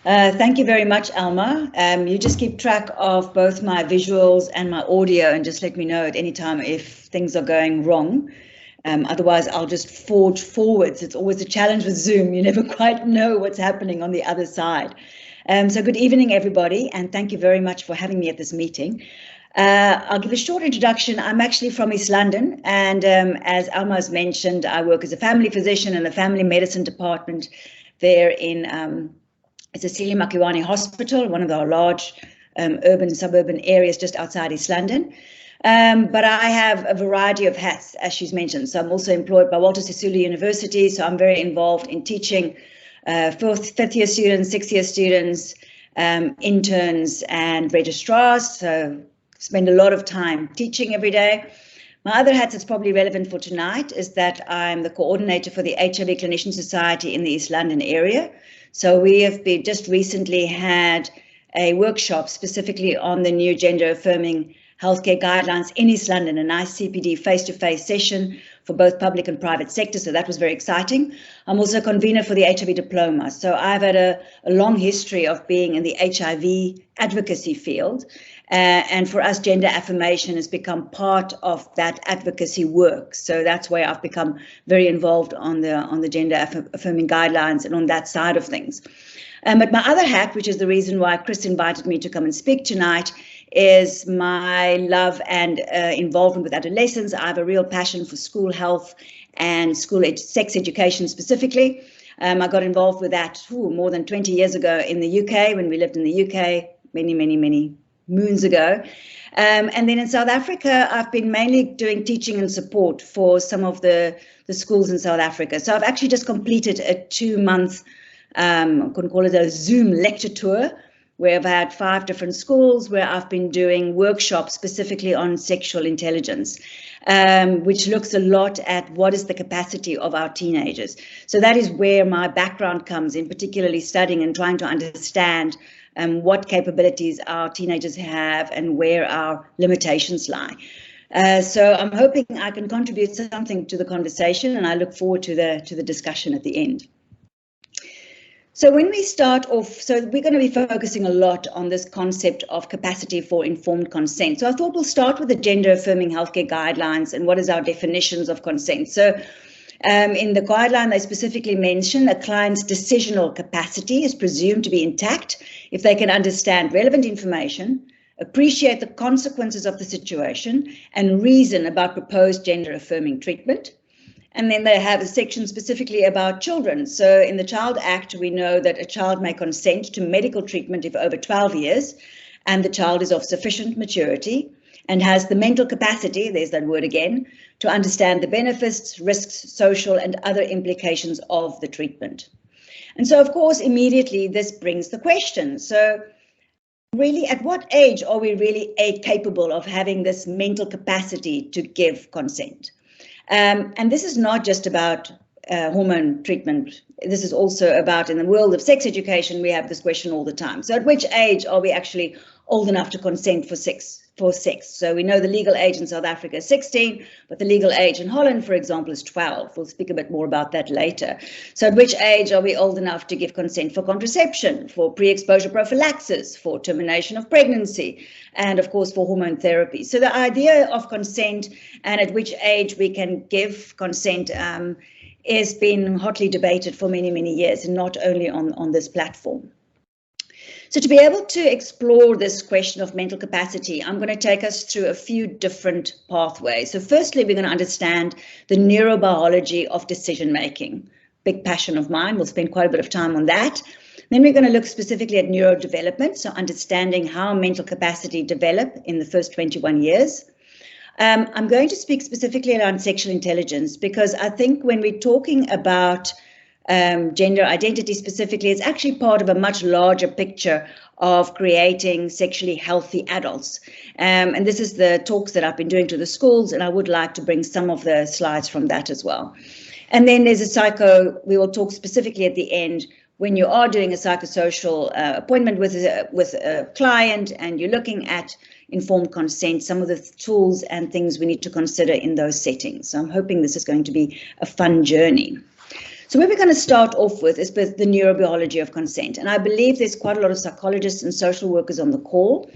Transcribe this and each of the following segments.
Thank you very much, Alma. You just keep track of both my visuals and my audio and just let me know at any time if things are going wrong. Otherwise, I'll just forge forwards. It's always a challenge with Zoom. You never quite know what's happening on the other side. So good evening, everybody, and thank you very much for having me at this meeting. I'll give a short introduction. I'm actually from East London, and as Alma has mentioned, I work as a family physician in the family medicine department there in Cecilia Makiwane Hospital, one of our large urban suburban areas just outside East London. But I have a variety of hats, as she's mentioned. So I'm also employed by Walter Sisulu University, so I'm very involved in teaching fifth year students, sixth year students, interns and registrars. So spend a lot of time teaching every day. My other hat that's probably relevant for tonight is that I'm the coordinator for the HIV Clinician Society in the East London area. So we have just recently had a workshop specifically on the new gender-affirming healthcare guidelines in East London, a nice CPD face-to-face session for both public and private sectors. So that was very exciting. I'm also a convener for the HIV diploma. So I've had a long history of being in the HIV advocacy field. And for us, gender affirmation has become part of that advocacy work. So that's where I've become very involved on the gender affirming guidelines and on that side of things. But my other hat, which is the reason why Chris invited me to come and speak tonight, is my love and involvement with adolescents. I have a real passion for school health and school sex education specifically. I got involved with that more than 20 years ago in the UK when we lived in the UK, many moons ago. And then in South Africa, I've been mainly doing teaching and support for some of the schools in South Africa. So I've actually just completed a 2-month, I can call it a Zoom lecture tour, where I've had 5 different schools where I've been doing workshops specifically on sexual intelligence, which looks a lot at what is the capacity of our teenagers. So that is where my background comes in, particularly studying and trying to understand what capabilities our teenagers have and where our limitations lie. So I'm hoping I can contribute something to the conversation, and I look forward to the discussion at the end. So when we start off, so we're going to be focusing a lot on this concept of capacity for informed consent. So I thought we'll start with the gender-affirming healthcare guidelines and what is our definitions of consent. So in the guideline, they specifically mention a client's decisional capacity is presumed to be intact if they can understand relevant information, appreciate the consequences of the situation, and reason about proposed gender-affirming treatment. And then they have a section specifically about children. So in the Child Act, we know that a child may consent to medical treatment if over 12 years and the child is of sufficient maturity and has the mental capacity, there's that word again, to understand the benefits, risks, social and other implications of the treatment. And so, of course, immediately this brings the question. So really, at what age are we really capable of having this mental capacity to give consent? And this is not just about hormone treatment. This is also about, in the world of sex education, we have this question all the time. So at which age are we actually old enough to consent for sex? So we know the legal age in South Africa is 16, but the legal age in Holland, for example, is 12. We'll speak a bit more about that later. So at which age are we old enough to give consent for contraception, for pre-exposure prophylaxis, for termination of pregnancy, and of course for hormone therapy? So the idea of consent and at which age we can give consent has been hotly debated for many years, and not only on this platform. So to be able to explore this question of mental capacity, I'm going to take us through a few different pathways. So firstly, we're going to understand the neurobiology of decision making. Big passion of mine. We'll spend quite a bit of time on that. Then we're going to look specifically at neurodevelopment, so understanding how mental capacity develop in the first 21 years. I'm going to speak specifically around sexual intelligence, because I think when we're talking about gender identity specifically, it's actually part of a much larger picture of creating sexually healthy adults. And this is the talks that I've been doing to the schools, and I would like to bring some of the slides from that as well. And then there's we will talk specifically at the end when you are doing a psychosocial appointment with a client and you're looking at informed consent, some of the tools and things we need to consider in those settings. So I'm hoping this is going to be a fun journey. So where we're going to start off with is with the neurobiology of consent. And I believe there's quite a lot of psychologists and social workers on the call.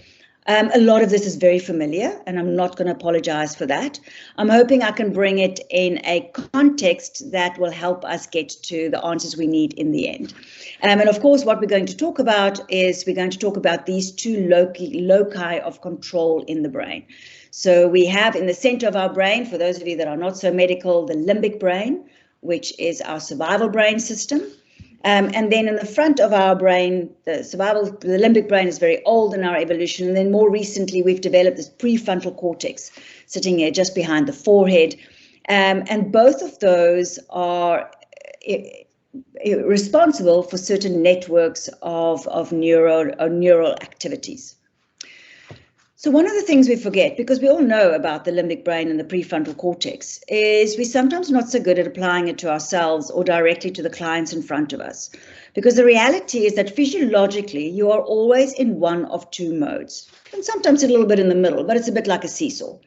A lot of this is very familiar, and I'm not going to apologize for that. I'm hoping I can bring it in a context that will help us get to the answers we need in the end. And of course, what we're going to talk about is we're going to talk about these two loci of control in the brain. So we have in the center of our brain, for those of you that are not so medical, the limbic brain, which is our survival brain system. And then in the front of our brain, the limbic brain is very old in our evolution. And then more recently, we've developed this prefrontal cortex sitting here just behind the forehead. And both of those are responsible for certain networks of neural activities. So one of the things we forget, because we all know about the limbic brain and the prefrontal cortex, is we're sometimes not so good at applying it to ourselves or directly to the clients in front of us. Because the reality is that physiologically, you are always in one of two modes, and sometimes a little bit in the middle, but it's a bit like a seesaw.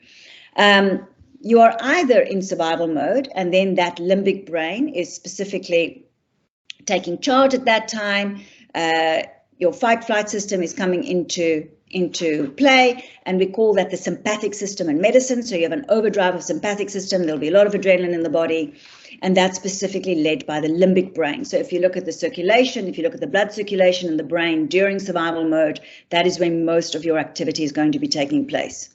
You are either in survival mode, and then that limbic brain is specifically taking charge at that time. Your fight-flight system is coming into play, and we call that the sympathetic system in medicine. So you have an overdrive of sympathetic system, there'll be a lot of adrenaline in the body, and that's specifically led by the limbic brain. So if you look at the circulation, if you look at the blood circulation in the brain during survival mode, that is when most of your activity is going to be taking place.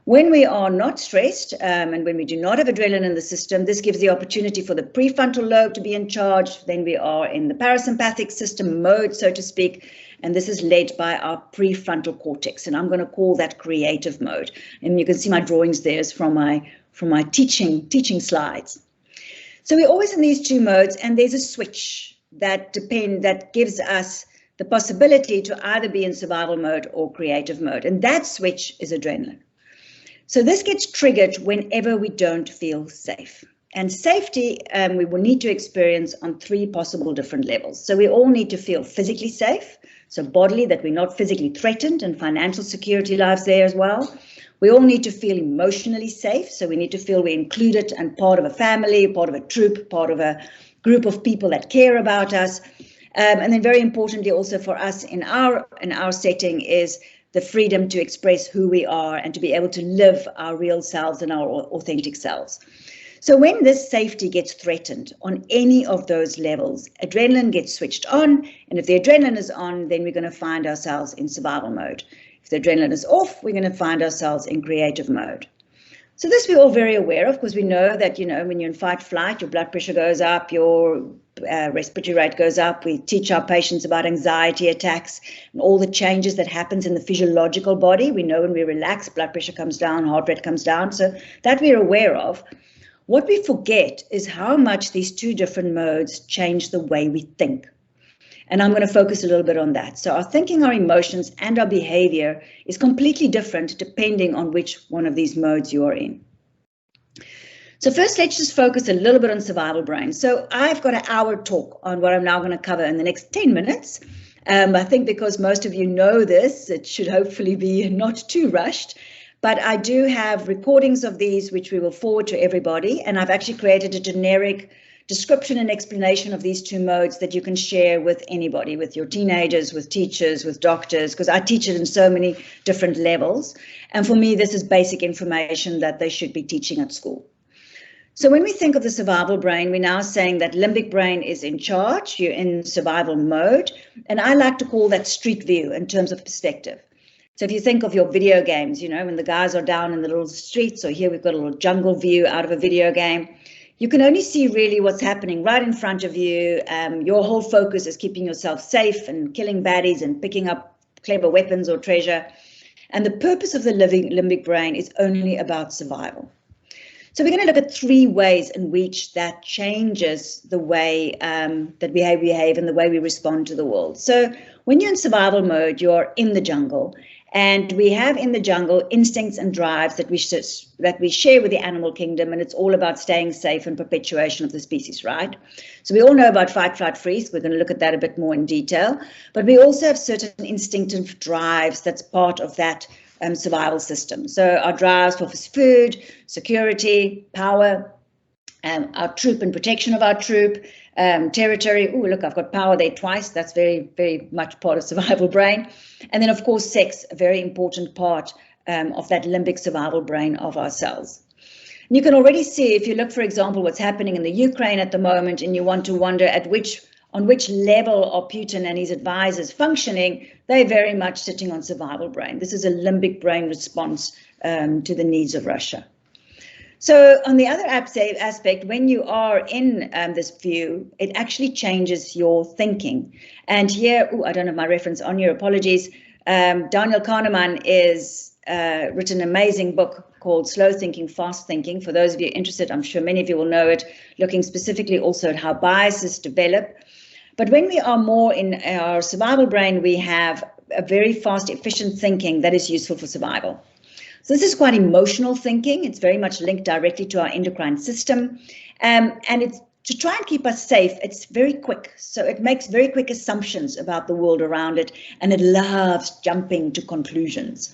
When we are not stressed and when we do not have adrenaline in the system, this gives the opportunity for the prefrontal lobe to be in charge. Then we are in the parasympathetic system mode, so to speak, and this is led by our prefrontal cortex, and I'm going to call that creative mode. And you can see my drawings there from my teaching slides. So we're always in these two modes, and there's a switch that gives us the possibility to either be in survival mode or creative mode, and that switch is adrenaline. So this gets triggered whenever we don't feel safe. And safety we will need to experience on three possible different levels. So we all need to feel physically safe, so bodily, that we're not physically threatened, and financial security lies there as well. We all need to feel emotionally safe, so we need to feel we're included and part of a family, part of a troop, part of a group of people that care about us. And then very importantly also for us in our setting is the freedom to express who we are and to be able to live our real selves and our authentic selves. So when this safety gets threatened on any of those levels, adrenaline gets switched on. And if the adrenaline is on, then we're going to find ourselves in survival mode. If the adrenaline is off, we're going to find ourselves in creative mode. So this we're all very aware of, because we know that, when you're in fight flight, your blood pressure goes up, your respiratory rate goes up. We teach our patients about anxiety attacks and all the changes that happens in the physiological body. We know when we relax, blood pressure comes down, heart rate comes down. So that we're aware of. What we forget is how much these two different modes change the way we think. And I'm going to focus a little bit on that. So our thinking, our emotions, and our behavior is completely different depending on which one of these modes you are in. So first, let's just focus a little bit on survival brain. So I've got an hour talk on what I'm now going to cover in the next 10 minutes. I think because most of you know this, it should hopefully be not too rushed. But I do have recordings of these, which we will forward to everybody. And I've actually created a generic description and explanation of these two modes that you can share with anybody, with your teenagers, with teachers, with doctors, because I teach it in so many different levels. And for me, this is basic information that they should be teaching at school. So when we think of the survival brain, we're now saying that limbic brain is in charge, you're in survival mode. And I like to call that street view in terms of perspective. So if you think of your video games, when the guys are down in the little streets, or here we've got a little jungle view out of a video game, you can only see really what's happening right in front of you. Your whole focus is keeping yourself safe and killing baddies and picking up clever weapons or treasure. And the purpose of the limbic brain is only about survival. So we're going to look at three ways in which that changes the way that we behave and the way we respond to the world. So when you're in survival mode, you're in the jungle. And we have in the jungle instincts and drives that we share with the animal kingdom, and it's all about staying safe and perpetuation of the species, right? So we all know about fight, flight, freeze. We're going to look at that a bit more in detail. But we also have certain instinctive drives that's part of that survival system. So our drives for food, security, power, our troop and protection of our troop, territory. Oh, look, I've got power there twice. That's very, very much part of survival brain. And then, of course, sex, a very important part of that limbic survival brain of our cells. And you can already see, if you look, for example, what's happening in the Ukraine at the moment, and you want to wonder on which level are Putin and his advisors functioning, they're very much sitting on survival brain. This is a limbic brain response to the needs of Russia. So on the other aspect, when you are in this view, it actually changes your thinking. And here, I don't have my reference on here, apologies. Daniel Kahneman is written an amazing book called Slow Thinking, Fast Thinking. For those of you interested, I'm sure many of you will know it, looking specifically also at how biases develop. But when we are more in our survival brain, we have a very fast, efficient thinking that is useful for survival. So this is quite emotional thinking. It's very much linked directly to our endocrine system. And it's to try and keep us safe. It's very quick. So it makes very quick assumptions about the world around it, and it loves jumping to conclusions.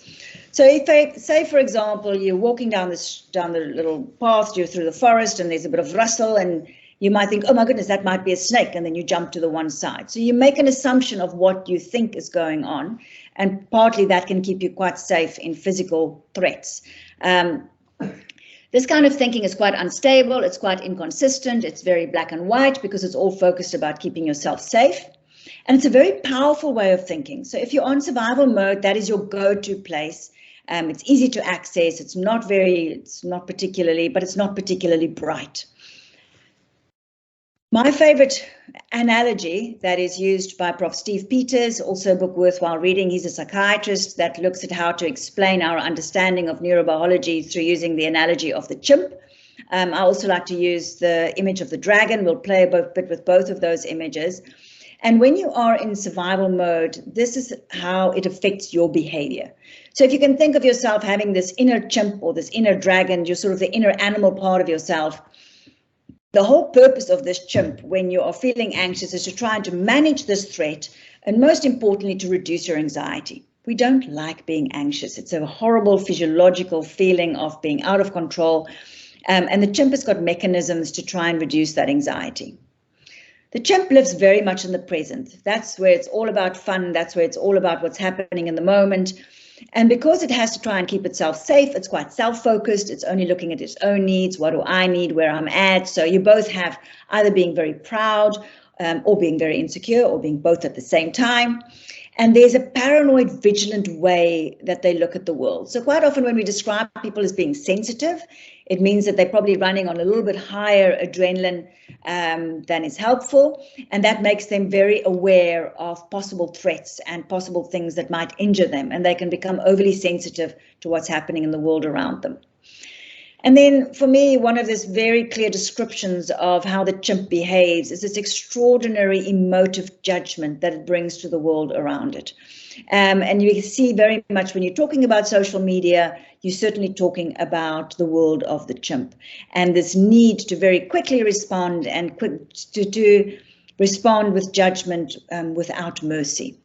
So if, say, for example, you're walking down the little path, you're through the forest, and there's a bit of rustle, and you might think, oh my goodness, that might be a snake, and then you jump to the one side. So you make an assumption of what you think is going on, and partly that can keep you quite safe in physical threats. This kind of thinking is quite unstable, it's quite inconsistent, it's very black and white because it's all focused about keeping yourself safe. And it's a very powerful way of thinking. So if you're on survival mode, that is your go-to place. It's easy to access, it's not particularly bright. My favorite analogy that is used by Prof. Steve Peters, also a book worthwhile reading. He's a psychiatrist that looks at how to explain our understanding of neurobiology through using the analogy of the chimp. I also like to use the image of the dragon. We'll play a bit with both of those images. And when you are in survival mode, this is how it affects your behavior. So if you can think of yourself having this inner chimp or this inner dragon, you're sort of the inner animal part of yourself. The whole purpose of this chimp, when you are feeling anxious, is to try and to manage this threat, and most importantly, to reduce your anxiety. We don't like being anxious. It's a horrible physiological feeling of being out of control, and the chimp has got mechanisms to try and reduce that anxiety. The chimp lives very much in the present. That's where it's all about fun. That's where it's all about what's happening in the moment. And because it has to try and keep itself safe, it's quite self-focused. It's only looking at its own needs. What do I need? Where I'm at? So you both have either being very proud or being very insecure, or being both at the same time. And there's a paranoid, vigilant way that they look at the world. So quite often when we describe people as being sensitive, it means that they're probably running on a little bit higher adrenaline than is helpful. And that makes them very aware of possible threats and possible things that might injure them. And they can become overly sensitive to what's happening in the world around them. And then for me, one of these very clear descriptions of how the chimp behaves is this extraordinary emotive judgment that it brings to the world around it. And you see very much when you're talking about social media, you're certainly talking about the world of the chimp and this need to very quickly respond and to respond with judgment without mercy.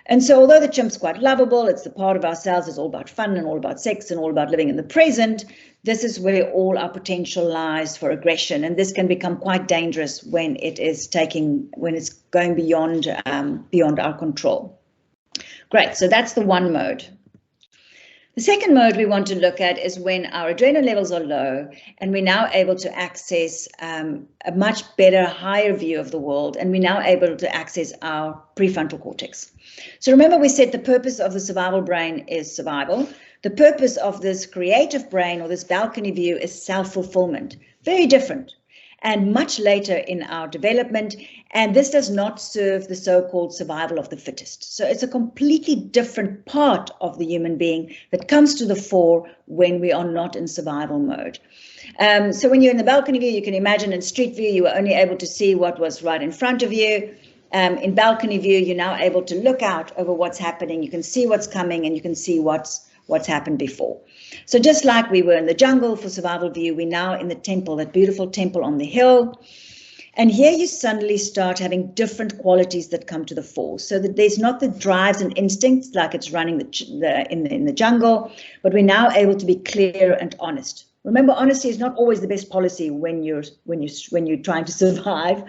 And so although the chimp's quite lovable, it's the part of ourselves that's all about fun and all about sex and all about living in the present, this is where all our potential lies for aggression. And this can become quite dangerous when it's going beyond our control. Great, so that's the one mode. The second mode we want to look at is when our adrenaline levels are low and we're now able to access a much better, higher view of the world, and we're now able to access our prefrontal cortex. So remember, we said the purpose of the survival brain is survival. The purpose of this creative brain or this balcony view is self-fulfillment. Very different and much later in our development. And this does not serve the so-called survival of the fittest. So it's a completely different part of the human being that comes to the fore when we are not in survival mode. So when you're in the balcony view, you can imagine in street view, you were only able to see what was right in front of you. In balcony view, you're now able to look out over what's happening. You can see what's coming and you can see what's happened before. So just like we were in the jungle for survival view, we're now in the temple, that beautiful temple on the hill. And here you suddenly start having different qualities that come to the fore. So that there's not the drives and instincts like it's running in the jungle, but we're now able to be clear and honest. Remember, honesty is not always the best policy when you're trying to survive.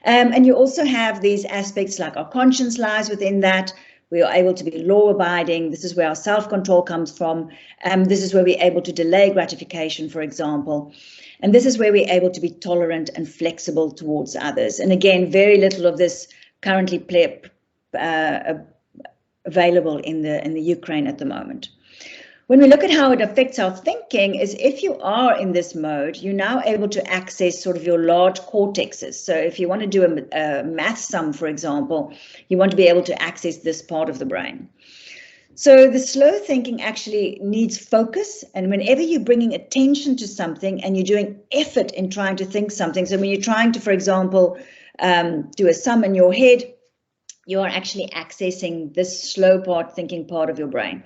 And you also have these aspects like our conscience lies within that. We are able to be law-abiding. This is where our self-control comes from. This is where we're able to delay gratification, for example. And this is where we're able to be tolerant and flexible towards others. And again, very little of this currently available in the Ukraine at the moment. When we look at how it affects our thinking, is if you are in this mode, you're now able to access sort of your large cortexes. So if you want to do a math sum, for example, you want to be able to access this part of the brain. So the slow thinking actually needs focus. And whenever you're bringing attention to something and you're doing effort in trying to think something, so when you're trying to, for example, do a sum in your head, you are actually accessing this slow thinking part of your brain.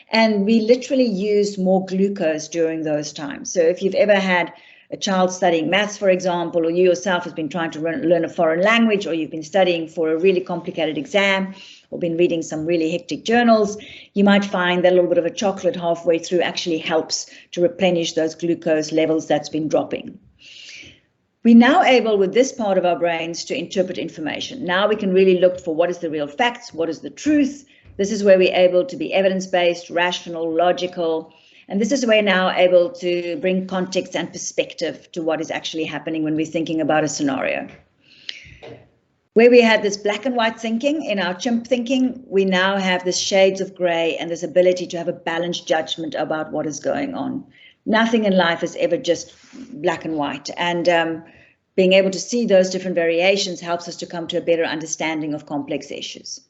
And we literally use more glucose during those times. So if you've ever had a child studying maths, for example, or you yourself have been trying to learn a foreign language, or you've been studying for a really complicated exam, or been reading some really hectic journals, you might find that a little bit of a chocolate halfway through actually helps to replenish those glucose levels that's been dropping. We're now able, with this part of our brains, to interpret information. Now we can really look for what is the real facts, what is the truth. This is where we're able to be evidence-based, rational, logical, and this is where we're now able to bring context and perspective to what is actually happening when we're thinking about a scenario. Where we had this black and white thinking in our chimp thinking, we now have this shades of gray and this ability to have a balanced judgment about what is going on. Nothing in life is ever just black and white, and being able to see those different variations helps us to come to a better understanding of complex issues.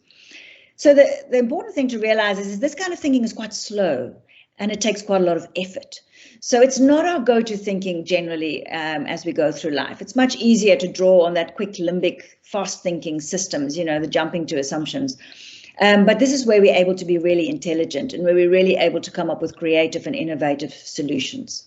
So the important thing to realize is this kind of thinking is quite slow and it takes quite a lot of effort. So it's not our go-to thinking generally as we go through life. It's much easier to draw on that quick limbic fast thinking systems, you know, the jumping to assumptions. But this is where we're able to be really intelligent and where we're really able to come up with creative and innovative solutions.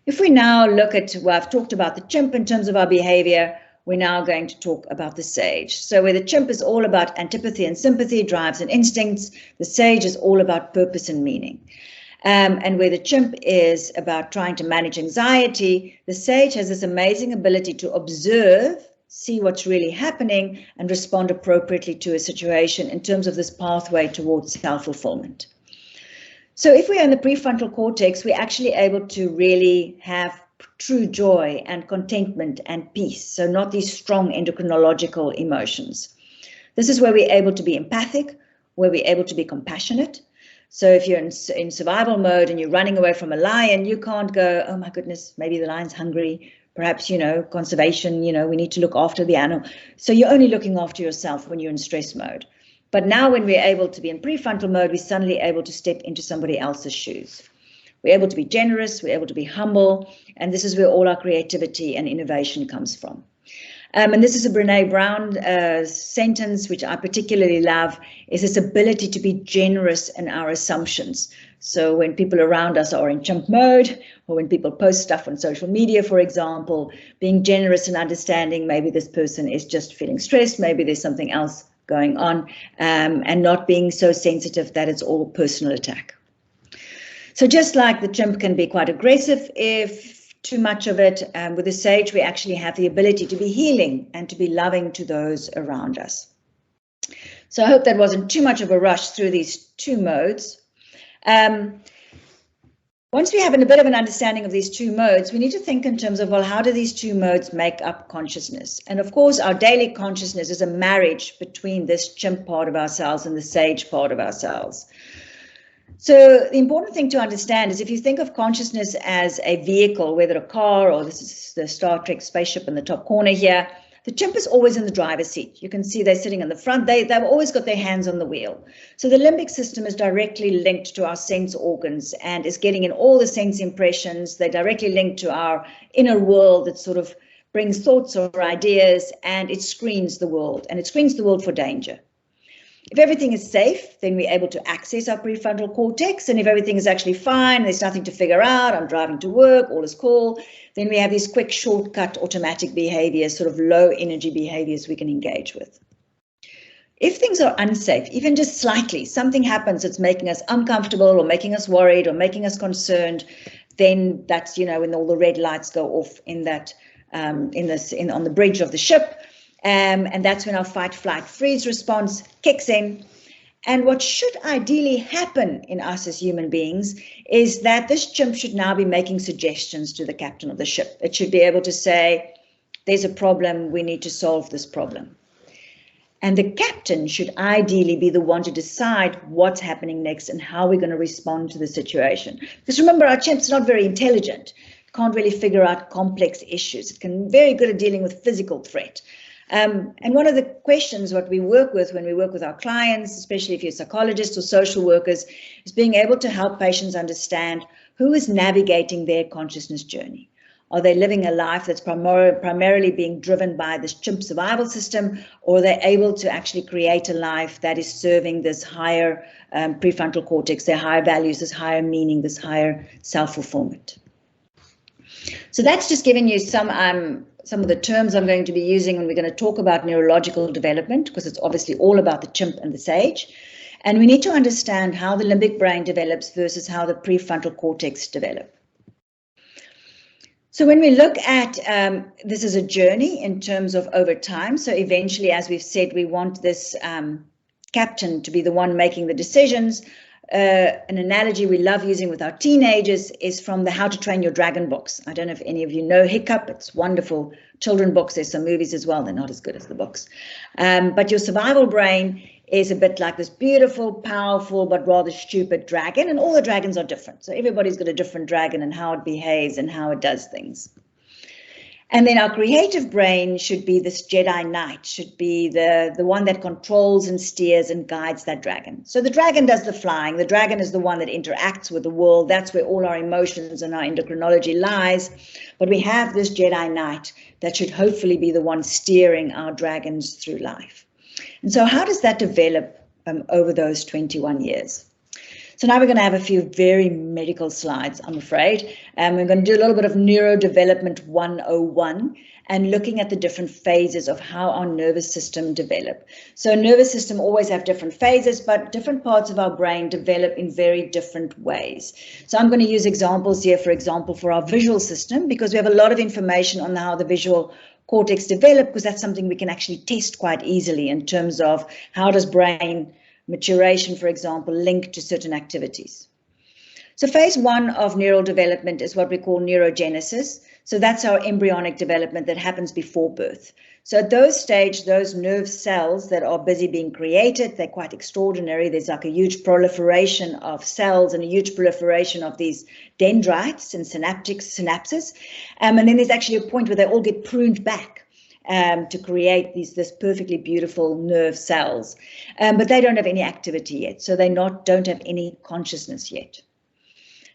If we now look at, well, I've talked about the chimp in terms of our behavior, we're now going to talk about the sage. So where the chimp is all about antipathy and sympathy, drives and instincts, the sage is all about purpose and meaning. And where the chimp is about trying to manage anxiety, the sage has this amazing ability to observe, see what's really happening, and respond appropriately to a situation in terms of this pathway towards self-fulfillment. So if we're in the prefrontal cortex, we're actually able to really have true joy and contentment and peace. So not these strong endocrinological emotions. This is where we're able to be empathic, where we're able to be compassionate. So if you're in survival mode and you're running away from a lion, you can't go, oh my goodness, maybe the lion's hungry. Perhaps, you know, conservation, you know, we need to look after the animal. So you're only looking after yourself when you're in stress mode. But now when we're able to be in prefrontal mode, we're suddenly able to step into somebody else's shoes. We're able to be generous, we're able to be humble, and this is where all our creativity and innovation comes from. And this is a Brené Brown sentence, which I particularly love, is this ability to be generous in our assumptions. So when people around us are in chimp mode, or when people post stuff on social media, for example, being generous and understanding maybe this person is just feeling stressed, maybe there's something else going on, and not being so sensitive that it's all personal attack. So just like the chimp can be quite aggressive if too much of it, with the sage, we actually have the ability to be healing and to be loving to those around us. So I hope that wasn't too much of a rush through these two modes. Once we have a bit of an understanding of these two modes, we need to think in terms of, well, how do these two modes make up consciousness? And of course, our daily consciousness is a marriage between this chimp part of ourselves and the sage part of ourselves. So the important thing to understand is if you think of consciousness as a vehicle, whether a car or this is the Star Trek spaceship in the top corner here, the chimp is always in the driver's seat. You can see they're sitting in the front. They've always got their hands on the wheel. So the limbic system is directly linked to our sense organs and is getting in all the sense impressions. They're directly linked to our inner world that sort of brings thoughts or ideas, and it screens the world, and it screens the world for danger. If everything is safe, then we're able to access our prefrontal cortex. And if everything is actually fine, there's nothing to figure out, I'm driving to work, all is cool, then we have these quick, shortcut, automatic behaviors, sort of low energy behaviors we can engage with. If things are unsafe, even just slightly, something happens that's making us uncomfortable or making us worried or making us concerned, then that's, when all the red lights go off in that, on the bridge of the ship. And that's when our fight, flight, freeze response kicks in. And what should ideally happen in us as human beings is that this chimp should now be making suggestions to the captain of the ship. It should be able to say, there's a problem, we need to solve this problem. And the captain should ideally be the one to decide what's happening next and how we're going to respond to the situation. Because remember, our chimp's not very intelligent. It can't really figure out complex issues. It can be very good at dealing with physical threat. And one of the questions what we work with when we work with our clients, especially if you're psychologists or social workers, is being able to help patients understand who is navigating their consciousness journey. Are they living a life that's primarily being driven by this chimp survival system, or are they able to actually create a life that is serving this higher prefrontal cortex, their higher values, this higher meaning, this higher self-fulfillment? So that's just giving you some of the terms I'm going to be using when we're going to talk about neurological development, because it's obviously all about the chimp and the sage. And we need to understand how the limbic brain develops versus how the prefrontal cortex develop. So when we look at this is a journey in terms of over time. So eventually, as we've said, we want this captain to be the one making the decisions. An analogy we love using with our teenagers is from the How to Train Your Dragon books. I don't know if any of you know Hiccup. It's wonderful children books. There's some movies as well. They're not as good as the books. But your survival brain is a bit like this beautiful, powerful, but rather stupid dragon. And all the dragons are different. So everybody's got a different dragon and how it behaves and how it does things. And then our creative brain should be this Jedi Knight, should be the one that controls and steers and guides that dragon. So the dragon does the flying. The dragon is the one that interacts with the world. That's where all our emotions and our endocrinology lies. But we have this Jedi Knight that should hopefully be the one steering our dragons through life. And so how does that develop over those 21 years? So now we're going to have a few very medical slides, I'm afraid. We're going to do a little bit of Neurodevelopment 101 and looking at the different phases of how our nervous system develop. So nervous system always have different phases, but different parts of our brain develop in very different ways. So I'm going to use examples here, for example, for our visual system, because we have a lot of information on how the visual cortex develop, because that's something we can actually test quite easily in terms of how does brain maturation, for example, link to certain activities. So phase one of neural development is what we call neurogenesis. So that's our embryonic development that happens before birth. So at those stage, those nerve cells that are busy being created, they're quite extraordinary. There's like a huge proliferation of cells and a huge proliferation of these dendrites and synapses. And then there's actually a point where they all get pruned back to create this perfectly beautiful nerve cells. But they don't have any activity yet. So they don't have any consciousness yet.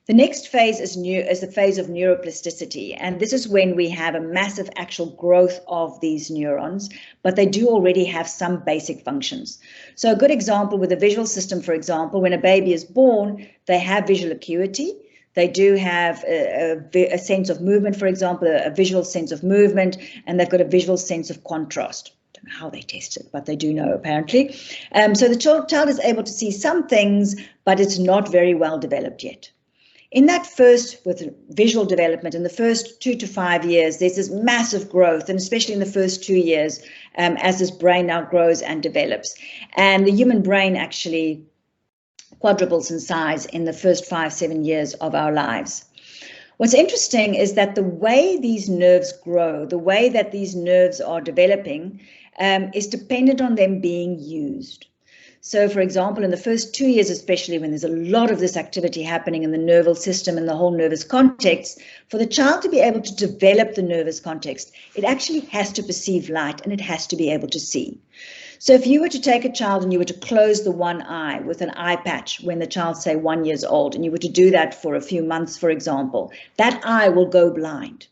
The next phase is the phase of neuroplasticity, and this is when we have a massive actual growth of these neurons, but they do already have some basic functions. So a good example with the visual system, for example, when a baby is born, they have visual acuity. They do have a sense of movement, for example, a visual sense of movement, and they've got a visual sense of contrast. I don't know how they test it, but they do know apparently. So the child is able to see some things, but it's not very well developed yet. In that first, with visual development, in the first 2 to 5 years, there's this massive growth, and especially in the first 2 years, as this brain now grows and develops. And the human brain actually quadruples in size in the first 5-7 years of our lives. What's interesting is that the way these nerves grow, the way that these nerves are developing, is dependent on them being used. So, for example, in the first 2 years, especially when there's a lot of this activity happening in the nerval system and the whole nervous context, for the child to be able to develop the nervous context, it actually has to perceive light and it has to be able to see. So if you were to take a child and you were to close the one eye with an eye patch when the child's, say, 1 year old, and you were to do that for a few months, for example, that eye will go blind.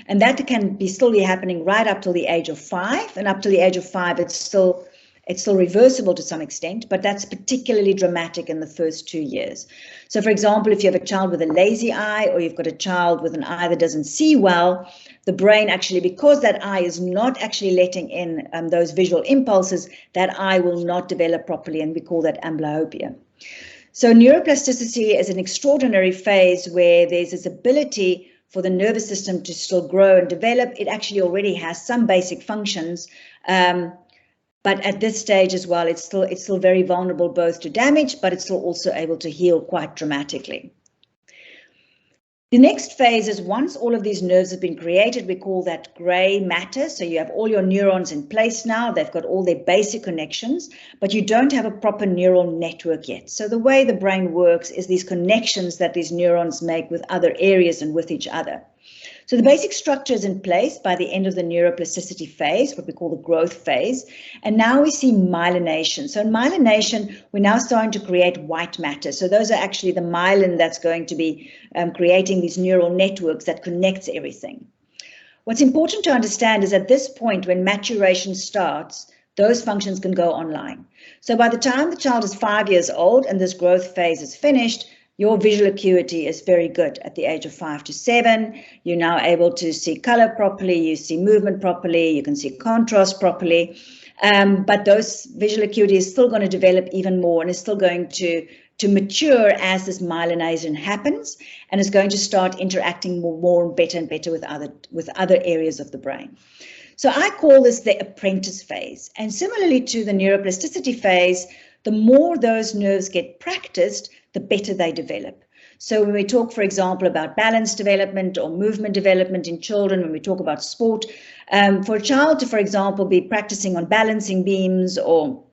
And that can be still be happening right up till the age of 5. And up to the age of 5, it's still reversible to some extent, but that's particularly dramatic in the first 2 years. So, for example, if you have a child with a lazy eye or you've got a child with an eye that doesn't see well, the brain actually, because that eye is not actually letting in those visual impulses, that eye will not develop properly, and we call that amblyopia. So neuroplasticity is an extraordinary phase where there's this ability for the nervous system to still grow and develop. It actually already has some basic functions, but at this stage as well, it's still very vulnerable both to damage, but it's still also able to heal quite dramatically. The next phase is once all of these nerves have been created, we call that gray matter. So you have all your neurons in place now, they've got all their basic connections, but you don't have a proper neural network yet. So the way the brain works is these connections that these neurons make with other areas and with each other. So the basic structure is in place by the end of the neuroplasticity phase, what we call the growth phase. And now we see myelination. So in myelination, we're now starting to create white matter. So those are actually the myelin that's going to be creating these neural networks that connects everything. What's important to understand is at this point, when maturation starts, those functions can go online. So by the time the child is 5 years old and this growth phase is finished, your visual acuity is very good at the age of 5 to 7. You're now able to see color properly, you see movement properly, you can see contrast properly. But those visual acuity is still going to develop even more and is still going to mature as this myelination happens, and is going to start interacting more and better with other areas of the brain. So I call this the apprentice phase. And similarly to the neuroplasticity phase, the more those nerves get practiced, the better they develop. So when we talk, for example, about balance development or movement development in children, when we talk about sport, for a child to, for example, be practicing on balancing beams or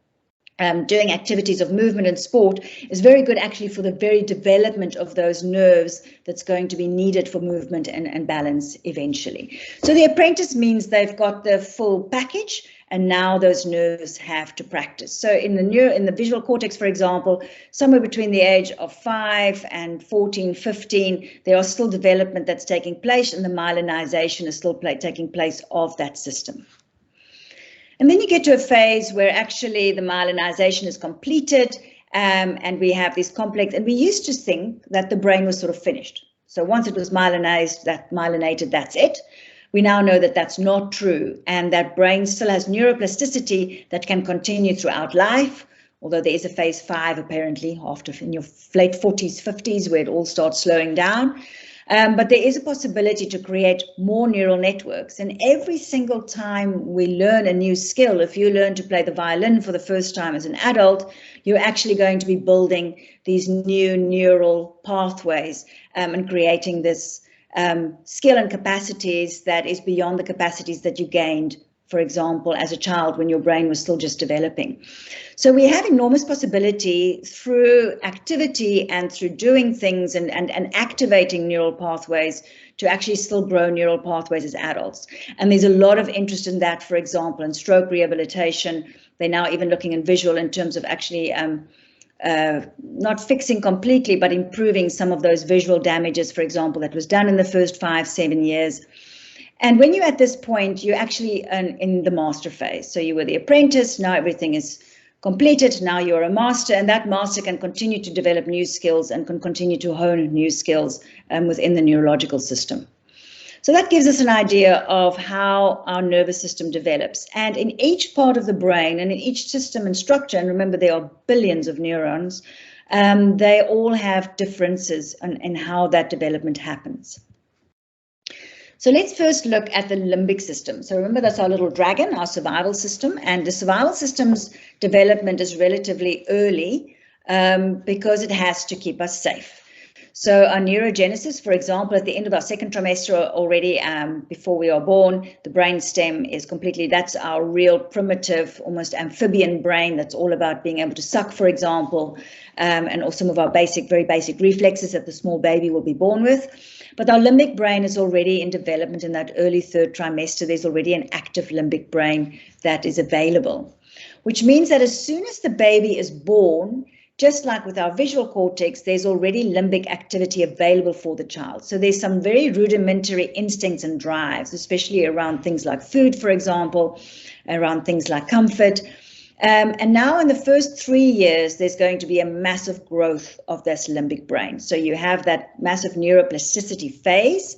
doing activities of movement and sport is very good actually for the very development of those nerves that's going to be needed for movement and balance eventually. So the apprentice means they've got the full package, and now those nerves have to practice. So in the visual cortex, for example, somewhere between the age of 5 and 14, 15, there are still development that's taking place, and the myelinization is still taking place of that system. And then you get to a phase where actually the myelinization is completed, and we have this complex, and we used to think that the brain was sort of finished. So once it was myelinated, that's it. We now know that that's not true, and that brain still has neuroplasticity that can continue throughout life, although there is a phase 5 apparently after in your late 40s, 50s, where it all starts slowing down. But there is a possibility to create more neural networks. And every single time we learn a new skill, if you learn to play the violin for the first time as an adult, you're actually going to be building these new neural pathways and creating this skill and capacities that is beyond the capacities that you gained, for example, as a child when your brain was still just developing. So we have enormous possibility through activity and through doing things and activating neural pathways to actually still grow neural pathways as adults. And there's a lot of interest in that, for example, in stroke rehabilitation. They're now even looking in visual in terms of actually not fixing completely, but improving some of those visual damages, for example, that was done in the first 5-7 years. And when you're at this point, you're actually in the master phase. So you were the apprentice, now everything is completed, now you're a master, and that master can continue to develop new skills and can continue to hone new skills within the neurological system. So that gives us an idea of how our nervous system develops. And in each part of the brain and in each system and structure, and remember there are billions of neurons, they all have differences in how that development happens. So let's first look at the limbic system. So remember, that's our little dragon, our survival system, and the survival system's development is relatively early because it has to keep us safe. So our neurogenesis, for example, at the end of our second trimester already, before we are born, the brain stem is completely, that's our real primitive, almost amphibian brain that's all about being able to suck, for example, and also some of our very basic reflexes that the small baby will be born with. But our limbic brain is already in development in that early third trimester. There's already an active limbic brain that is available, which means that as soon as the baby is born, just like with our visual cortex, there's already limbic activity available for the child. So there's some very rudimentary instincts and drives, especially around things like food, for example, around things like comfort. And now in the first 3 years, there's going to be a massive growth of this limbic brain. So you have that massive neuroplasticity phase.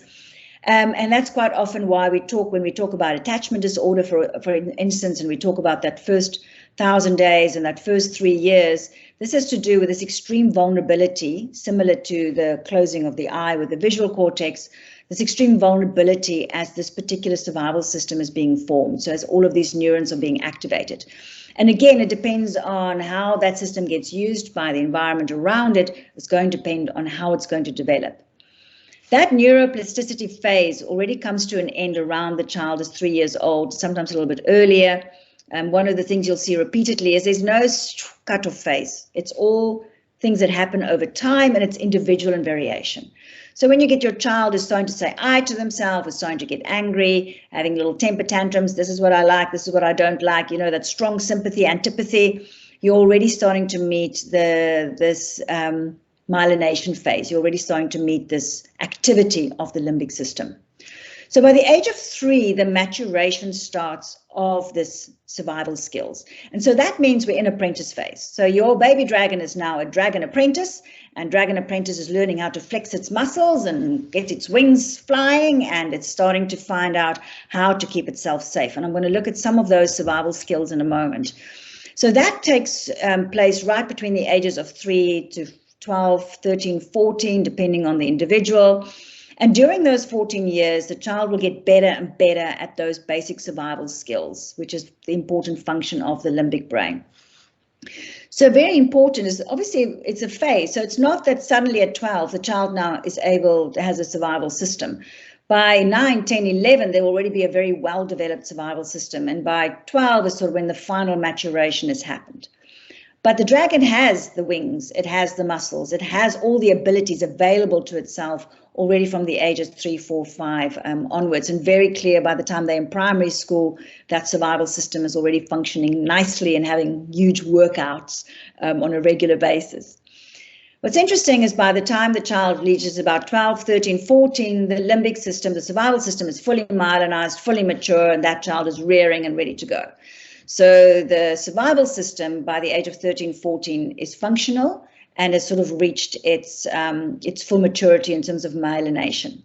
And that's quite often why when we talk about attachment disorder, for instance, and we talk about that first 1,000 days and that first 3 years, this has to do with this extreme vulnerability, similar to the closing of the eye with the visual cortex, this extreme vulnerability as this particular survival system is being formed. So as all of these neurons are being activated. And again, it depends on how that system gets used by the environment around it. It's going to depend on how it's going to develop. That neuroplasticity phase already comes to an end around the child is 3 years old, sometimes a little bit earlier. One of the things you'll see repeatedly is there's no cutoff phase. It's all things that happen over time, and it's individual and variation. So when you get your child who's starting to say I to themselves, is starting to get angry, having little temper tantrums, this is what I like, this is what I don't like, that strong sympathy, antipathy, you're already starting to meet this myelination phase. You're already starting to meet this activity of the limbic system. So by the age of 3, the maturation starts of this survival skills. And so that means we're in apprentice phase. So your baby dragon is now a dragon apprentice, and dragon apprentice is learning how to flex its muscles and get its wings flying, and it's starting to find out how to keep itself safe. And I'm going to look at some of those survival skills in a moment. So that takes place right between the ages of 3 to 12, 13, 14, depending on the individual. And during those 14 years, the child will get better and better at those basic survival skills, which is the important function of the limbic brain. So very important is, obviously, it's a phase. So it's not that suddenly at 12, the child now has a survival system. By 9, 10, 11, there will already be a very well-developed survival system. And by 12 is sort of when the final maturation has happened. But the dragon has the wings, it has the muscles, it has all the abilities available to itself already from the ages 3, 4, 5 onwards, and very clear by the time they're in primary school, that survival system is already functioning nicely and having huge workouts on a regular basis. What's interesting is by the time the child reaches about 12, 13, 14, the limbic system, the survival system is fully myelinized, fully mature, and that child is rearing and ready to go. So the survival system by the age of 13, 14 is functional and has sort of reached its full maturity in terms of myelination.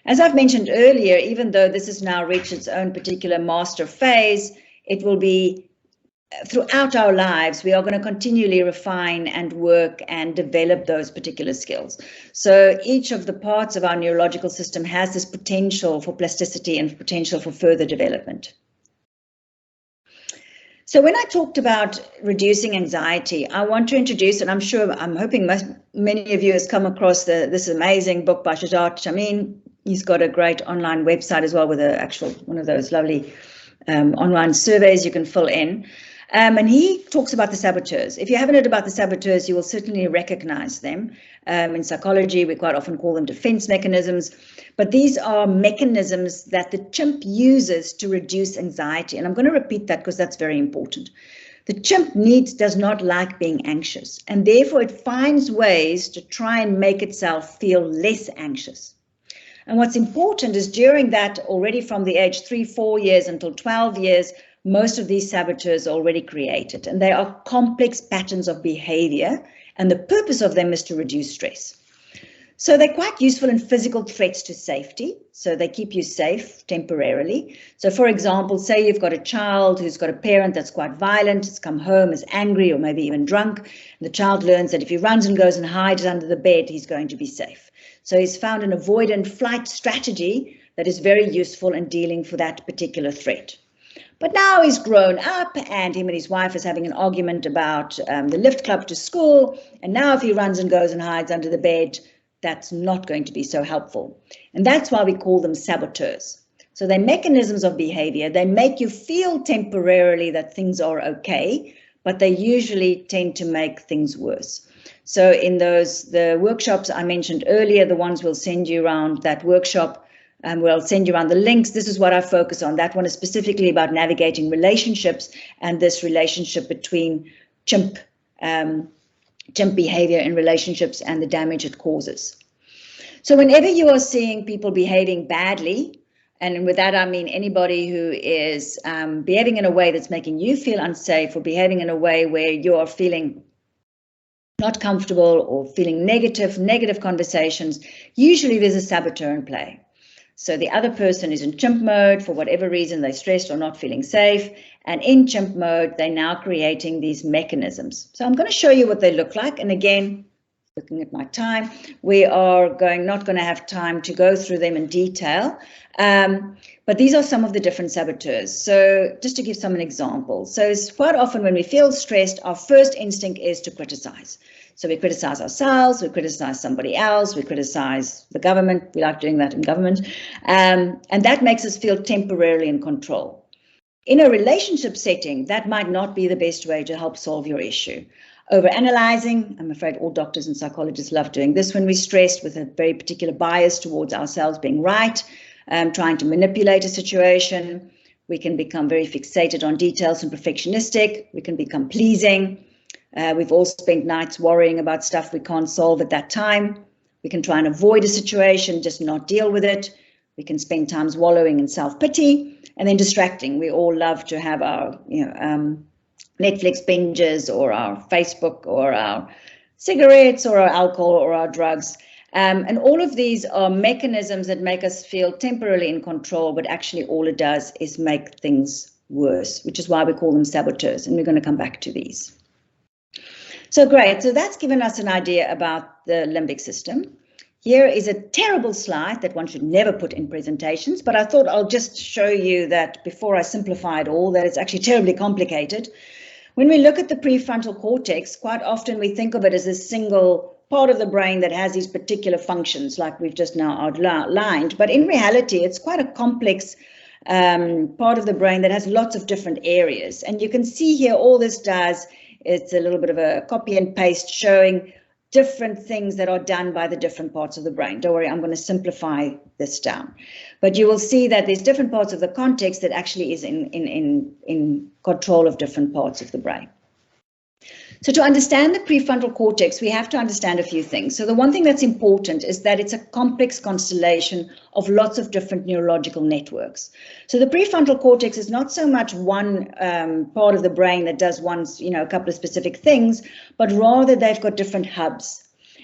As I've mentioned earlier, even though this has now reached its own particular master phase, it will be throughout our lives, we are going to continually refine and work and develop those particular skills. So each of the parts of our neurological system has this potential for plasticity and potential for further development. So when I talked about reducing anxiety, I want to introduce, and I'm hoping many of you has come across this amazing book by Shajat Shamin. He's got a great online website as well with one of those lovely online surveys you can fill in. And he talks about the saboteurs. If you haven't heard about the saboteurs, you will certainly recognize them. In psychology, we quite often call them defense mechanisms. But these are mechanisms that the chimp uses to reduce anxiety. And I'm going to repeat that because that's very important. The chimp does not like being anxious, and therefore it finds ways to try and make itself feel less anxious. And what's important is during that, already from the age 3, 4 years until 12 years, most of these saboteurs are already created, and they are complex patterns of behavior, and the purpose of them is to reduce stress. So they're quite useful in physical threats to safety, so they keep you safe temporarily. So for example, say you've got a child who's got a parent that's quite violent, has come home, is angry or maybe even drunk, and the child learns that if he runs and goes and hides under the bed, he's going to be safe. So he's found an avoidant flight strategy that is very useful in dealing with that particular threat. But now he's grown up, and him and his wife is having an argument about the lift club to school. And now if he runs and goes and hides under the bed, that's not going to be so helpful. And that's why we call them saboteurs. So they're mechanisms of behavior. They make you feel temporarily that things are okay, but they usually tend to make things worse. So in the workshops I mentioned earlier, the ones we'll send you around that workshop, we'll send you around the links. This is what I focus on. That one is specifically about navigating relationships and this relationship between chimp behavior in relationships and the damage it causes. So whenever you are seeing people behaving badly, and with that I mean anybody who is behaving in a way that's making you feel unsafe, or behaving in a way where you are feeling not comfortable or feeling negative conversations, usually there's a saboteur in play. So the other person is in chimp mode for whatever reason, they're stressed or not feeling safe. And in chimp mode, they're now creating these mechanisms. So I'm going to show you what they look like. And again, looking at my time, we are not going to have time to go through them in detail. But these are some of the different saboteurs. So just to give some examples. So it's quite often when we feel stressed, our first instinct is to criticize. So we criticize ourselves, we criticize somebody else, we criticize the government. We like doing that in government. And that makes us feel temporarily in control. In a relationship setting, that might not be the best way to help solve your issue. Overanalyzing, I'm afraid all doctors and psychologists love doing this when we're stressed with a very particular bias towards ourselves being right, trying to manipulate a situation. We can become very fixated on details and perfectionistic. We can become pleasing. We've all spent nights worrying about stuff we can't solve at that time. We can try and avoid a situation, just not deal with it. We can spend times wallowing in self-pity and then distracting. We all love to have our, Netflix binges or our Facebook or our cigarettes or our alcohol or our drugs. And all of these are mechanisms that make us feel temporarily in control, but actually all it does is make things worse, which is why we call them saboteurs. And we're going to come back to these. So great. So that's given us an idea about the limbic system. Here is a terrible slide that one should never put in presentations, but I thought I'll just show you that before I simplify it all, that it's actually terribly complicated. When we look at the prefrontal cortex, quite often we think of it as a single part of the brain that has these particular functions like we've just now outlined. But in reality, it's quite a complex part of the brain that has lots of different areas. And you can see here all this does, it's a little bit of a copy and paste showing different things that are done by the different parts of the brain. Don't worry, I'm going to simplify this down. But you will see that there's different parts of the context that actually is in control of different parts of the brain. So to understand the prefrontal cortex, we have to understand a few things. So the one thing that's important is that it's a complex constellation of lots of different neurological networks. So the prefrontal cortex is not so much one part of the brain that does a couple of specific things, but rather they've got different hubs.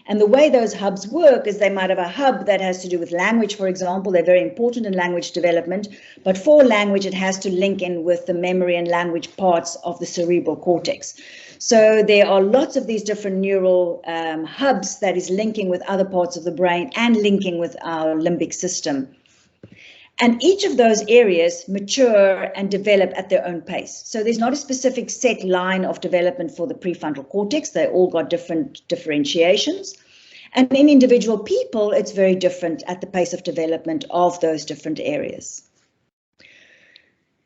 And the way those hubs work is they might have a hub that has to do with language, for example. They're very important in language development, but for language, it has to link in with the memory and language parts of the cerebral cortex. So there are lots of these different neural hubs that is linking with other parts of the brain and linking with our limbic system. And each of those areas mature and develop at their own pace. So there's not a specific set line of development for the prefrontal cortex. They all got different differentiations. And in individual people, it's very different at the pace of development of those different areas.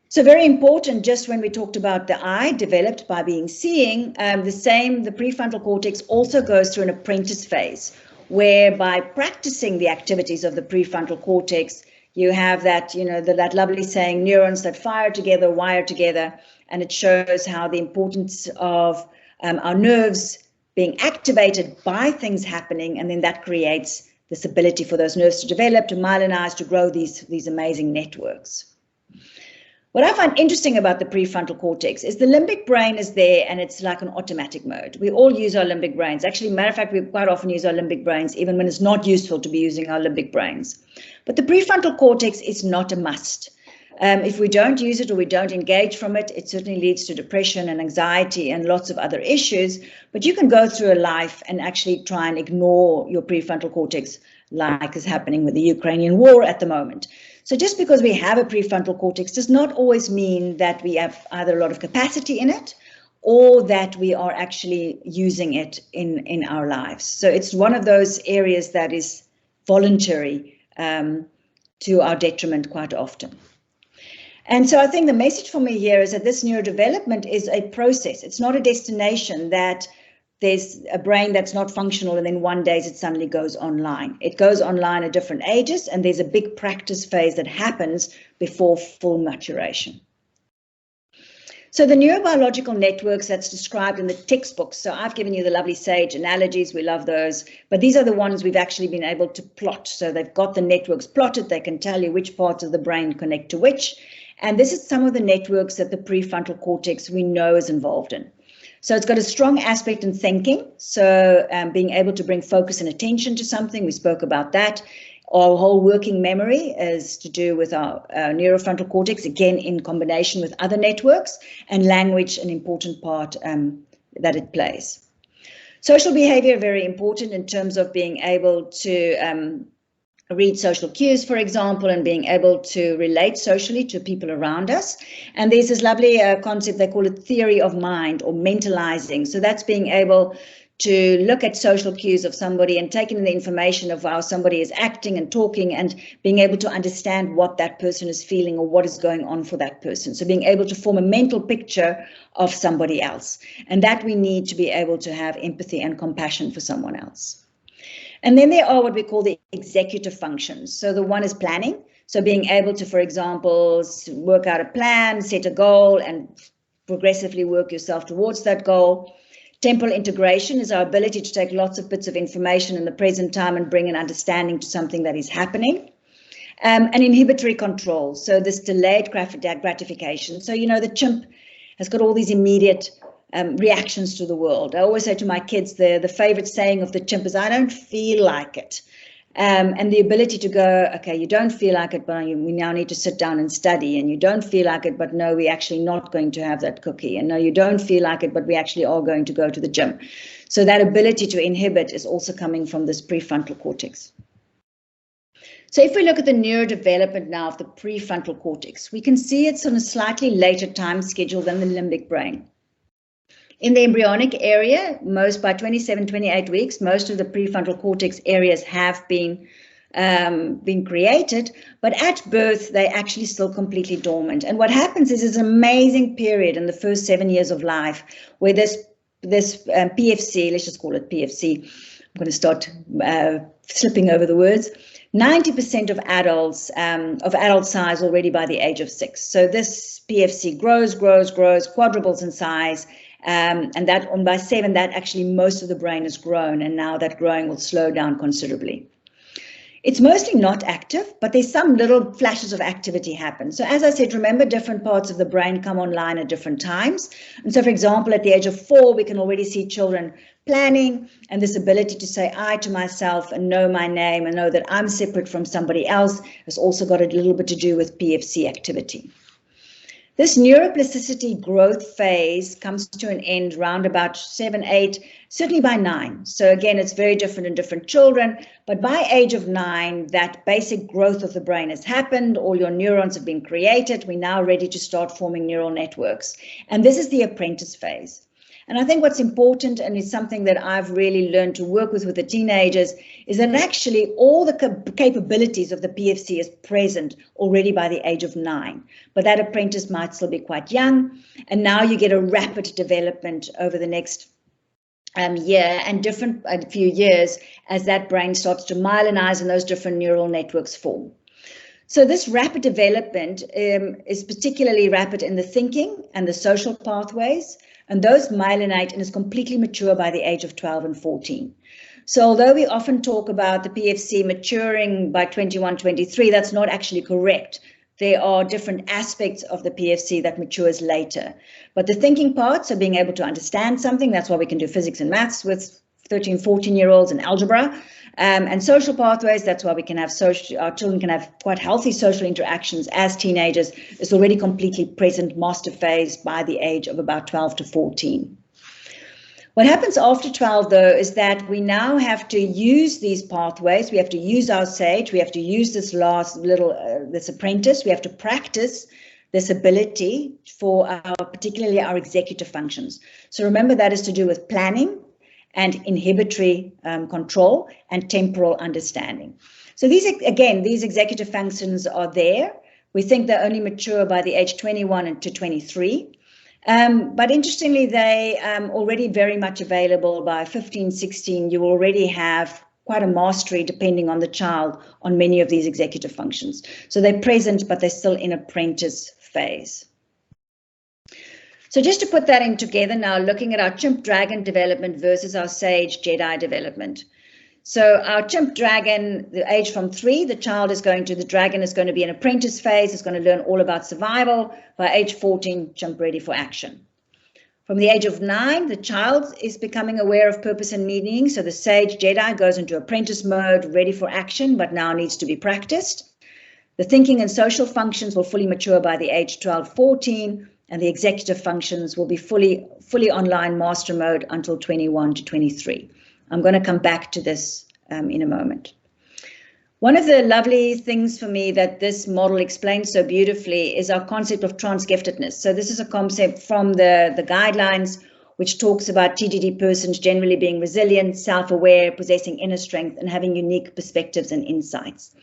So very important, just when we talked about the eye developed by being seeing, the prefrontal cortex also goes through an apprentice phase, where by practicing the activities of the prefrontal cortex, you have that, that lovely saying, neurons that fire together, wire together, and it shows how the importance of our nerves being activated by things happening, and then that creates this ability for those nerves to develop, to myelinize, to grow these amazing networks. What I find interesting about the prefrontal cortex is the limbic brain is there and it's like an automatic mode. We all use our limbic brains. Actually, matter of fact, we quite often use our limbic brains even when it's not useful to be using our limbic brains. But the prefrontal cortex is not a must. If we don't use it or we don't engage from it, it certainly leads to depression and anxiety and lots of other issues. But you can go through a life and actually try and ignore your prefrontal cortex, like is happening with the Ukrainian war at the moment. So just because we have a prefrontal cortex does not always mean that we have either a lot of capacity in it or that we are actually using it in our lives. So it's one of those areas that is voluntary to our detriment quite often. And so I think the message for me here is that this neurodevelopment is a process. It's not a destination that there's a brain that's not functional and then one day it suddenly goes online. It goes online at different ages, and there's a big practice phase that happens before full maturation. So the neurobiological networks that's described in the textbooks, so I've given you the lovely SAGE analogies, we love those, but these are the ones we've actually been able to plot. So they've got the networks plotted, they can tell you which parts of the brain connect to which, and this is some of the networks that the prefrontal cortex we know is involved in. So it's got a strong aspect in thinking, so being able to bring focus and attention to something, we spoke about that. Our whole working memory is to do with our neurofrontal cortex, again, in combination with other networks, and language, an important part that it plays. Social behavior, very important in terms of being able to read social cues, for example, and being able to relate socially to people around us. And there's this lovely concept, they call it theory of mind or mentalizing. So that's being able to look at social cues of somebody and taking in the information of how somebody is acting and talking and being able to understand what that person is feeling or what is going on for that person. So being able to form a mental picture of somebody else. And that we need to be able to have empathy and compassion for someone else. And then there are what we call the executive functions. So the one is planning. So being able to, for example, work out a plan, set a goal, and progressively work yourself towards that goal. Temporal integration is our ability to take lots of bits of information in the present time and bring an understanding to something that is happening. And inhibitory control, so this delayed gratification. So, you know, the chimp has got all these immediate reactions to the world. I always say to my kids, the favorite saying of the chimp is, I don't feel like it. And the ability to go, okay, you don't feel like it, but we now need to sit down and study. And you don't feel like it, but no, we're actually not going to have that cookie. And no, you don't feel like it, but we actually are going to go to the gym. So that ability to inhibit is also coming from this prefrontal cortex. So if we look at the neurodevelopment now of the prefrontal cortex, we can see it's on a slightly later time schedule than the limbic brain. In the embryonic area, by 27, 28 weeks, most of the prefrontal cortex areas have been created, but at birth, they're actually still completely dormant. And what happens is this amazing period in the first 7 years of life where this PFC, let's just call it PFC, I'm going to start slipping over the words, 90% of adults, of adult size already by the age of 6. So this PFC grows, quadruples in size, and that by 7, that actually most of the brain has grown, and now that growing will slow down considerably. It's mostly not active, but there's some little flashes of activity happen. So as I said, remember, different parts of the brain come online at different times. And so, for example, at the age of 4, we can already see children planning, and this ability to say I to myself and know my name and know that I'm separate from somebody else has also got a little bit to do with PFC activity. This neuroplasticity growth phase comes to an end round about 7, 8, certainly by 9. So again, it's very different in different children, but by age of 9, that basic growth of the brain has happened. All your neurons have been created. We're now ready to start forming neural networks. And this is the apprentice phase. And I think what's important, and it's something that I've really learned to work with the teenagers, is that actually all the capabilities of the PFC is present already by the age of 9. But that apprentice might still be quite young. And now you get a rapid development over the next year and a few years as that brain starts to myelinize and those different neural networks form. So this rapid development is particularly rapid in the thinking and the social pathways. And those myelinate and is completely mature by the age of 12 and 14. So although we often talk about the PFC maturing by 21, 23, that's not actually correct. There are different aspects of the PFC that matures later. But the thinking parts are being able to understand something. That's why we can do physics and maths with 13, 14-year-olds and algebra. And social pathways, that's why we can have our children can have quite healthy social interactions as teenagers. It's already completely present master phase by the age of about 12 to 14. What happens after 12, though, is that we now have to use these pathways. We have to use our sage. We have to use this this apprentice. We have to practice this ability for particularly our executive functions. So remember, that is to do with planning and inhibitory control and temporal understanding. So these executive functions are there. We think they're only mature by the age 21 to 23. But interestingly, they already very much available by 15, 16. You already have quite a mastery, depending on the child, on many of these executive functions. So they're present, but they're still in apprentice phase. So just to put that in together now, looking at our chimp dragon development versus our sage Jedi development. So our chimp dragon, the age from 3, the dragon is going to be an apprentice phase. It's going to learn all about survival. By age 14, chimp ready for action. From the age of 9, the child is becoming aware of purpose and meaning. So the sage Jedi goes into apprentice mode, ready for action, but now needs to be practiced. The thinking and social functions will fully mature by the age 12, 14, and the executive functions will be fully online master mode until 21 to 23. I'm going to come back to this in a moment. One of the lovely things for me that this model explains so beautifully is our concept of transgiftedness. So this is a concept from the guidelines, which talks about TGD persons generally being resilient, self-aware, possessing inner strength, and having unique perspectives and insights.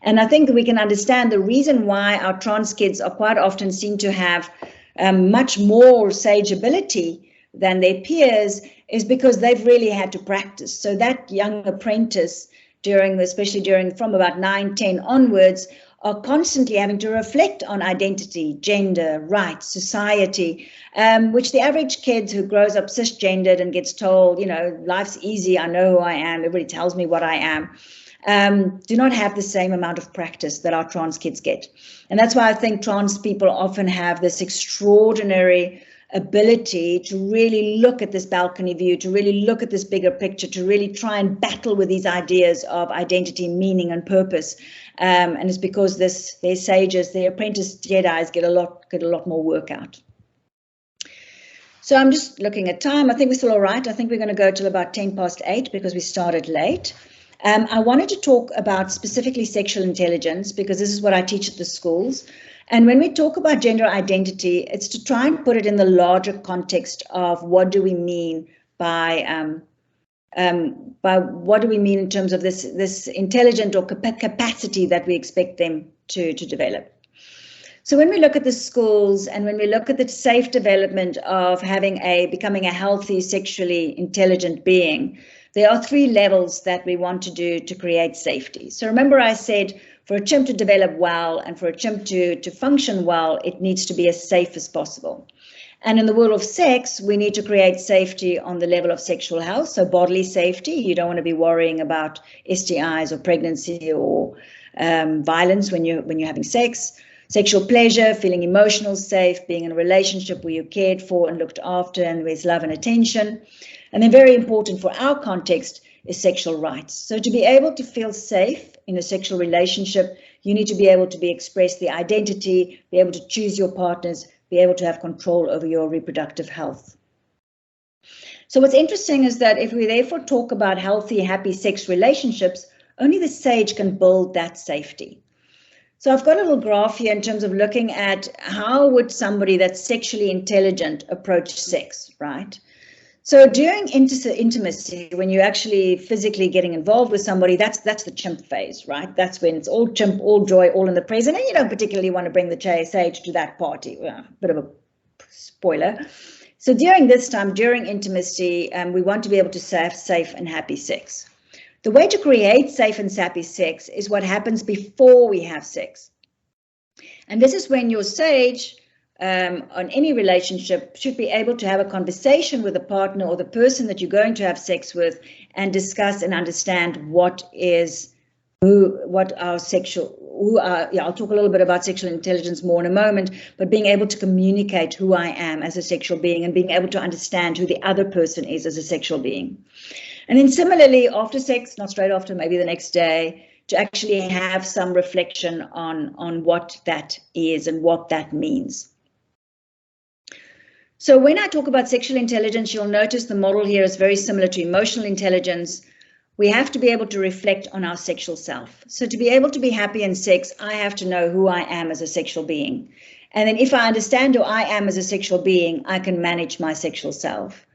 And I think we can understand the reason why our trans kids are quite often seen to have much more sage ability than their peers is because they've really had to practice. So that young apprentice, especially from about 9, 10 onwards, are constantly having to reflect on identity, gender, rights, society, which the average kid who grows up cisgendered and gets told, life's easy, I know who I am, everybody tells me what I am, do not have the same amount of practice that our trans kids get. And that's why I think trans people often have this extraordinary ability to really look at this balcony view, to really look at this bigger picture, to really try and battle with these ideas of identity, meaning, and purpose. And it's because their sages, their apprentice Jedis get a lot more work out. So I'm just looking at time. I think we're still all right. I think we're going to go till about 10 past 8 because we started late. I wanted to talk about specifically sexual intelligence because this is what I teach at the schools. And when we talk about gender identity, it's to try and put it in the larger context of what do we mean by what do we mean in terms of this intelligent or capacity that we expect them to develop. So when we look at the schools and when we look at the safe development of becoming a healthy, sexually intelligent being, there are 3 levels that we want to do to create safety. So remember I said, for a chimp to develop well and for a chimp to function well, it needs to be as safe as possible. And in the world of sex, we need to create safety on the level of sexual health, so bodily safety. You don't want to be worrying about STIs or pregnancy or violence when you're having sex. Sexual pleasure, feeling emotional safe, being in a relationship where you're cared for and looked after and with love and attention. And then very important for our context is sexual rights. So to be able to feel safe in a sexual relationship, you need to be able to express the identity, be able to choose your partners, be able to have control over your reproductive health. So what's interesting is that if we therefore talk about healthy, happy sex relationships, only the sage can build that safety. So I've got a little graph here in terms of looking at how would somebody that's sexually intelligent approach sex, right? So during intimacy, when you're actually physically getting involved with somebody, that's the chimp phase, right? That's when it's all chimp, all joy, all in the present, and you don't particularly want to bring the sage to that party. Bit of a spoiler. So during this time, during intimacy, we want to be able to have safe and happy sex. The way to create safe and happy sex is what happens before we have sex. And this is when your sage on any relationship should be able to have a conversation with the partner or the person that you're going to have sex with and discuss and understand I'll talk a little bit about sexual intelligence more in a moment, but being able to communicate who I am as a sexual being and being able to understand who the other person is as a sexual being. And then similarly, after sex, not straight after, maybe the next day, to actually have some reflection on what that is and what that means. So when I talk about sexual intelligence, you'll notice the model here is very similar to emotional intelligence. We have to be able to reflect on our sexual self. So to be able to be happy in sex, I have to know who I am as a sexual being. And then if I understand who I am as a sexual being, I can manage my sexual self.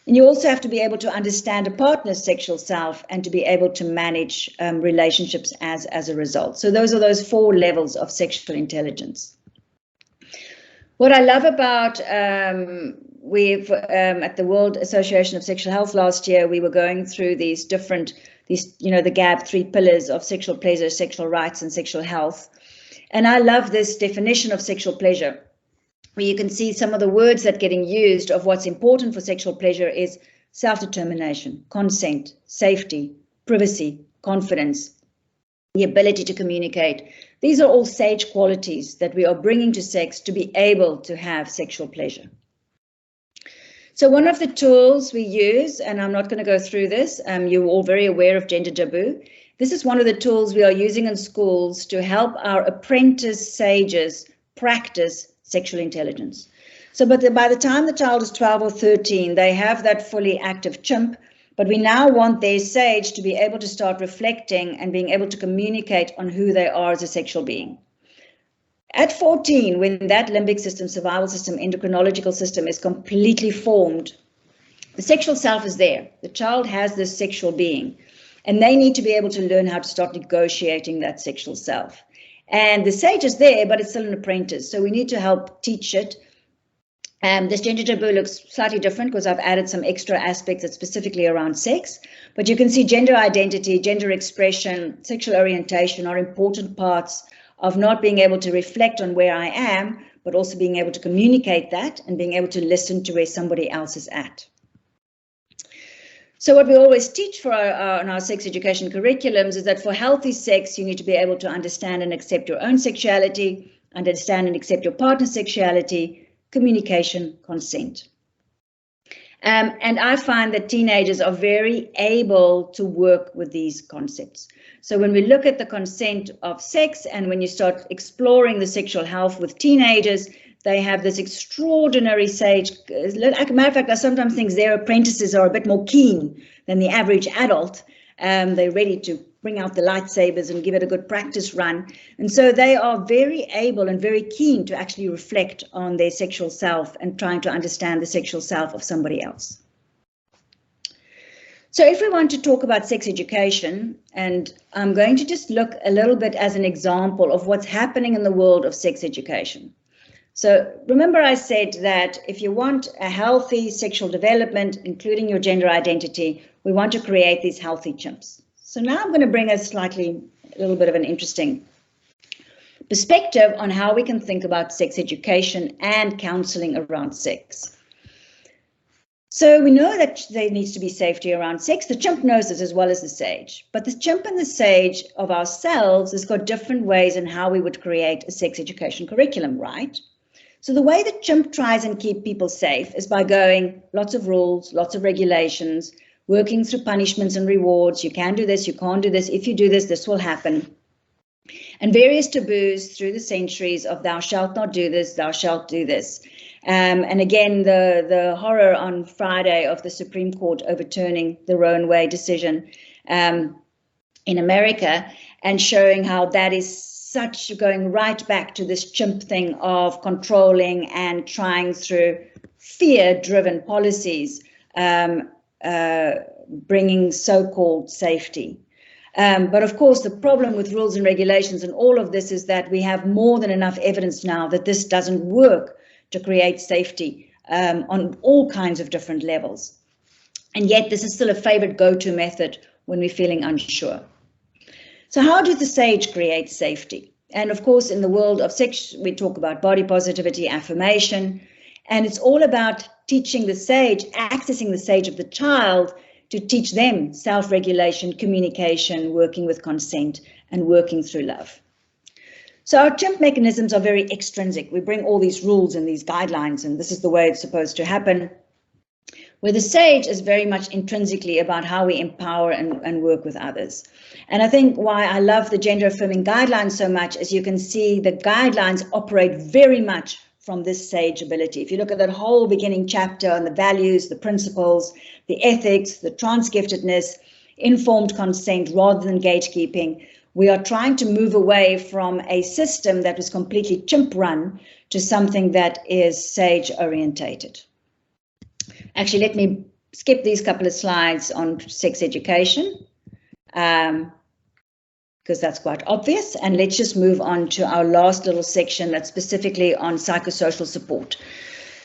And you also have to be able to understand a partner's sexual self and to be able to manage relationships as a result. So those are those 4 levels of sexual intelligence. What I love about at the World Association of Sexual Health last year, we were going through the GAB 3 pillars of sexual pleasure, sexual rights, and sexual health. And I love this definition of sexual pleasure, where you can see some of the words that are getting used of what's important for sexual pleasure is self-determination, consent, safety, privacy, confidence, the ability to communicate. These are all sage qualities that we are bringing to sex to be able to have sexual pleasure. So one of the tools we use, and I'm not going to go through this, you're all very aware of gender JABU. This is one of the tools we are using in schools to help our apprentice sages practice sexual intelligence. So by the time the child is 12 or 13, they have that fully active chimp, but we now want their sage to be able to start reflecting and being able to communicate on who they are as a sexual being. At 14, when that limbic system, survival system, endocrinological system is completely formed, the sexual self is there. The child has this sexual being, and they need to be able to learn how to start negotiating that sexual self. And the sage is there, but it's still an apprentice, so we need to help teach it. This gender JABU looks slightly different because I've added some extra aspects that's specifically around sex, but you can see gender identity, gender expression, sexual orientation are important parts of not being able to reflect on where I am, but also being able to communicate that and being able to listen to where somebody else is at. So what we always teach for in our sex education curriculums is that for healthy sex, you need to be able to understand and accept your own sexuality, understand and accept your partner's sexuality, communication, consent. And I find that teenagers are very able to work with these concepts. So when we look at the consent of sex and when you start exploring the sexual health with teenagers, they have this extraordinary sage. As a matter of fact, I sometimes think their apprentices are a bit more keen than the average adult. They're ready to bring out the lightsabers and give it a good practice run. And so they are very able and very keen to actually reflect on their sexual self and trying to understand the sexual self of somebody else. So if we want to talk about sex education, and I'm going to just look a little bit as an example of what's happening in the world of sex education. So remember I said that if you want a healthy sexual development, including your gender identity, we want to create these healthy chimps. So now I'm going to bring a little bit of an interesting perspective on how we can think about sex education and counseling around sex. So we know that there needs to be safety around sex. The chimp knows this as well as the sage, but the chimp and the sage of ourselves has got different ways in how we would create a sex education curriculum, right? So the way the chimp tries and keep people safe is by going lots of rules, lots of regulations, working through punishments and rewards. You can do this, you can't do this. If you do this, this will happen. And various taboos through the centuries of thou shalt not do this, thou shalt do this. And again, the horror on Friday of the Supreme Court overturning the Roe v. Wade decision in America and showing how that is such going right back to this chimp thing of controlling and trying through fear-driven policies, bringing so-called safety. But of course, the problem with rules and regulations and all of this is that we have more than enough evidence now that this doesn't work to create safety on all kinds of different levels. And yet this is still a favorite go-to method when we're feeling unsure. So how does the sage create safety? And of course, in the world of sex, we talk about body positivity, affirmation, and it's all about teaching the sage, accessing the sage of the child to teach them self-regulation, communication, working with consent, and working through love. So our chimp mechanisms are very extrinsic. We bring all these rules and these guidelines, and this is the way it's supposed to happen. Where the sage is very much intrinsically about how we empower and work with others. And I think why I love the gender-affirming guidelines so much is you can see the guidelines operate very much from this sage ability. If you look at that whole beginning chapter on the values, the principles, the ethics, the transgiftedness, informed consent rather than gatekeeping, we are trying to move away from a system that was completely chimp run to something that is sage orientated. Actually, let me skip these couple of slides on sex education because that's quite obvious. And let's just move on to our last little section that's specifically on psychosocial support.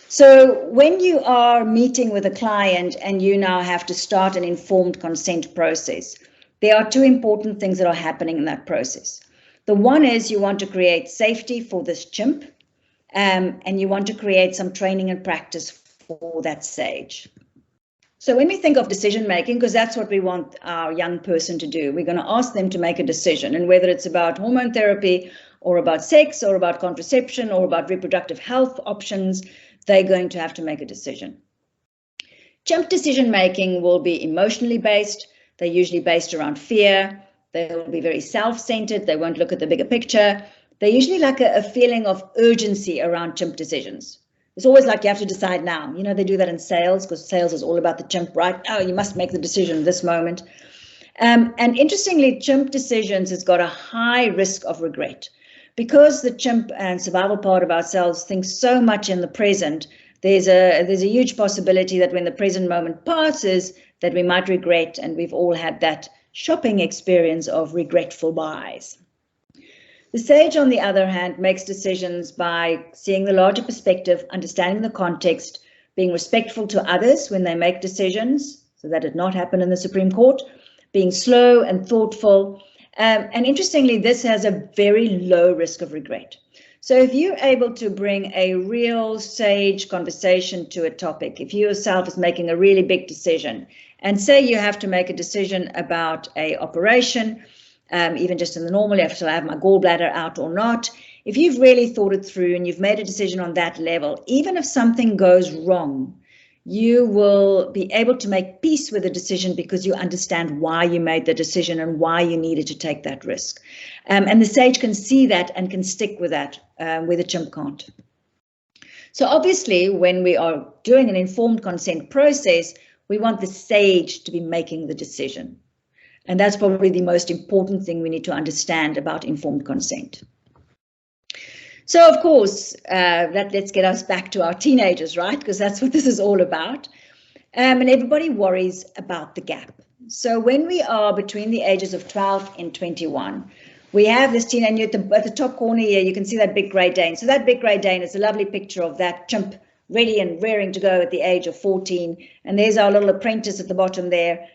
So when you are meeting with a client and you now have to start an informed consent process, there are two important things that are happening in that process. The one is you want to create safety for this chimp, and you want to create some training and practice for that sage. So when we think of decision making, because that's what we want our young person to do, we're going to ask them to make a decision, and whether it's about hormone therapy or about sex or about contraception or about reproductive health options, they're going to have to make a decision. Chimp decision making will be emotionally based. They're usually based around fear. They will be very self-centered. They won't look at the bigger picture. They're usually like a feeling of urgency around chimp decisions. It's always like you have to decide now. You know, they do that in sales because sales is all about the chimp, right? Oh, you must make the decision this moment. And interestingly, chimp decisions has got a high risk of regret. Because the chimp and survival part of ourselves thinks so much in the present, there's a huge possibility that when the present moment passes, that we might regret, and we've all had that shopping experience of regretful buys. The sage, on the other hand, makes decisions by seeing the larger perspective, understanding the context, being respectful to others when they make decisions, so that it not happen in the Supreme Court, being slow and thoughtful. And interestingly, this has a very low risk of regret. So if you're able to bring a real sage conversation to a topic, if you yourself is making a really big decision, and say you have to make a decision about a operation, even just in the normal, shall I have my gallbladder out or not? If you've really thought it through and you've made a decision on that level, even if something goes wrong, you will be able to make peace with the decision because you understand why you made the decision and why you needed to take that risk. And the sage can see that and can stick with that, where the chimp can't. So obviously, when we are doing an informed consent process, we want the sage to be making the decision. And that's probably the most important thing we need to understand about informed consent. So, of course, let's get us back to our teenagers, right? Because that's what this is all about. And everybody worries about the gap. So when we are between the ages of 12 and 21, we have this teen, and at the top corner here, you can see that big Great Dane. So that big Great Dane is a lovely picture of that chimp ready and raring to go at the age of 14. And there's our little apprentice at the bottom there,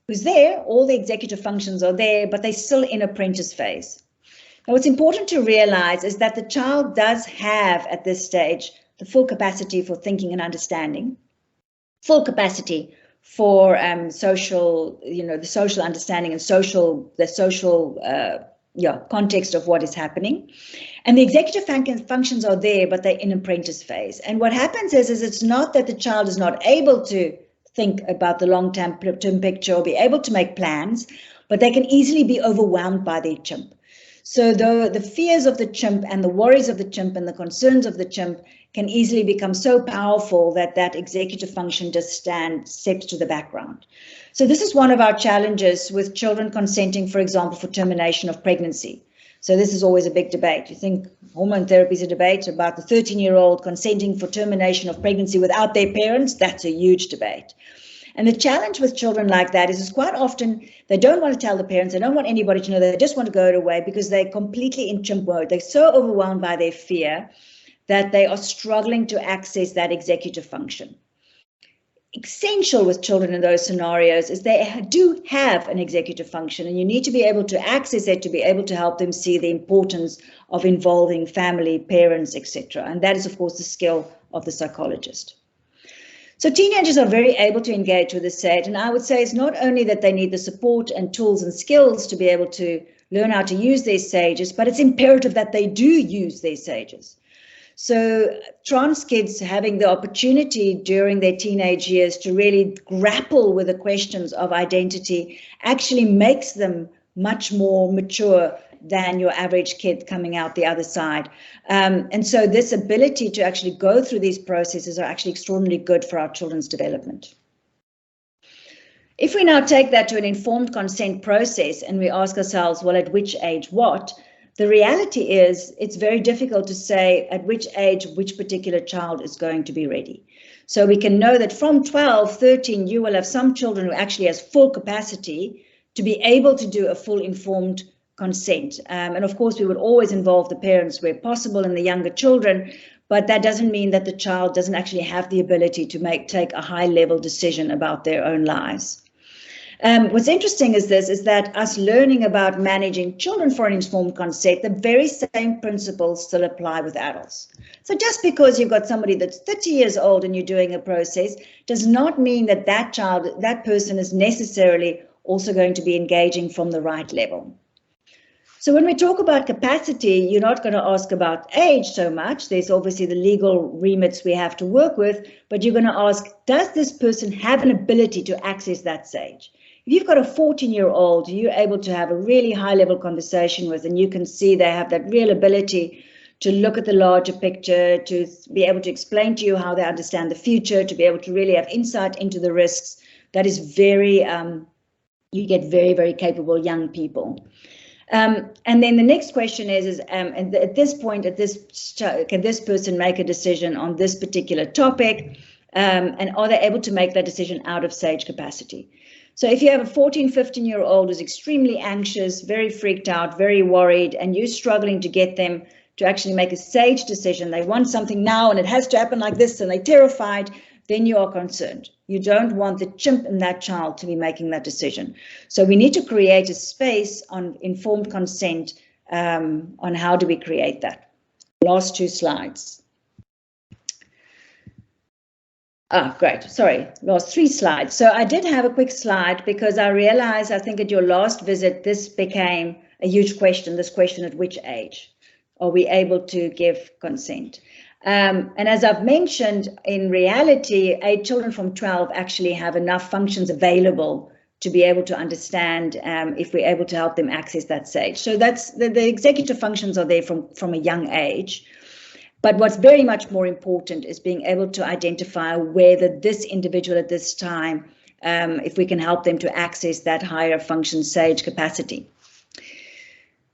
who's there. All the executive functions are there, but they're still in apprentice phase. Now, what's important to realize is that the child does have at this stage the full capacity for thinking and understanding, full capacity for social, the social understanding and the social context of what is happening. And the executive functions are there, but they're in apprentice phase. And what happens is it's not that the child is not able to think about the long-term picture or be able to make plans, but they can easily be overwhelmed by their chimp. So the fears of the chimp and the worries of the chimp and the concerns of the chimp can easily become so powerful that that executive function just steps to the background. So this is one of our challenges with children consenting, for example, for termination of pregnancy. So this is always a big debate. You think hormone therapy is a debate about the 13-year-old consenting for termination of pregnancy without their parents. That's a huge debate. And the challenge with children like that is quite often they don't want to tell the parents, they don't want anybody to know, they just want to go away because they're completely in chimp mode. They're so overwhelmed by their fear that they are struggling to access that executive function. Essential with children in those scenarios is they do have an executive function, and you need to be able to access it to be able to help them see the importance of involving family, parents, etc. And that is, of course, the skill of the psychologist. So teenagers are very able to engage with the sage, and I would say it's not only that they need the support and tools and skills to be able to learn how to use their sages, but it's imperative that they do use their sages. So trans kids having the opportunity during their teenage years to really grapple with the questions of identity actually makes them much more mature than your average kid coming out the other side. And so this ability to actually go through these processes are actually extraordinarily good for our children's development. If we now take that to an informed consent process and we ask ourselves, well, at which age what? The reality is it's very difficult to say at which age which particular child is going to be ready. So we can know that from 12, 13, you will have some children who actually has full capacity to be able to do a full informed consent. And of course, we would always involve the parents where possible and the younger children, but that doesn't mean that the child doesn't actually have the ability to take a high level decision about their own lives. What's interesting is that us learning about managing children for an informed consent, the very same principles still apply with adults. So just because you've got somebody that's 30 years old and you're doing a process does not mean that that person is necessarily also going to be engaging from the right level. So when we talk about capacity, you're not going to ask about age so much. There's obviously the legal remits we have to work with, but you're going to ask, does this person have an ability to access that sage? If you've got a 14-year-old you're able to have a really high-level conversation with, and you can see they have that real ability to look at the larger picture, to be able to explain to you how they understand the future, to be able to really have insight into the risks, that is very, you get very, very capable young people. And then the next question is at this point, can this person make a decision on this particular topic? And are they able to make that decision out of sage capacity? So if you have a 14, 15-year-old who's extremely anxious, very freaked out, very worried, and you're struggling to get them to actually make a sage decision, they want something now and it has to happen like this, and they're terrified, then you are concerned. You don't want the chimp in that child to be making that decision. So we need to create a space on informed consent on how do we create that. Last two slides. Great. Sorry, last three slides. So I did have a quick slide because I realized, I think at your last visit, this became a huge question, this question at which age are we able to give consent? And as I've mentioned, in reality, children from 12 actually have enough functions available to be able to understand if we're able to help them access that stage. So that's the executive functions are there from a young age. But what's very much more important is being able to identify whether this individual at this time, if we can help them to access that higher function sage capacity.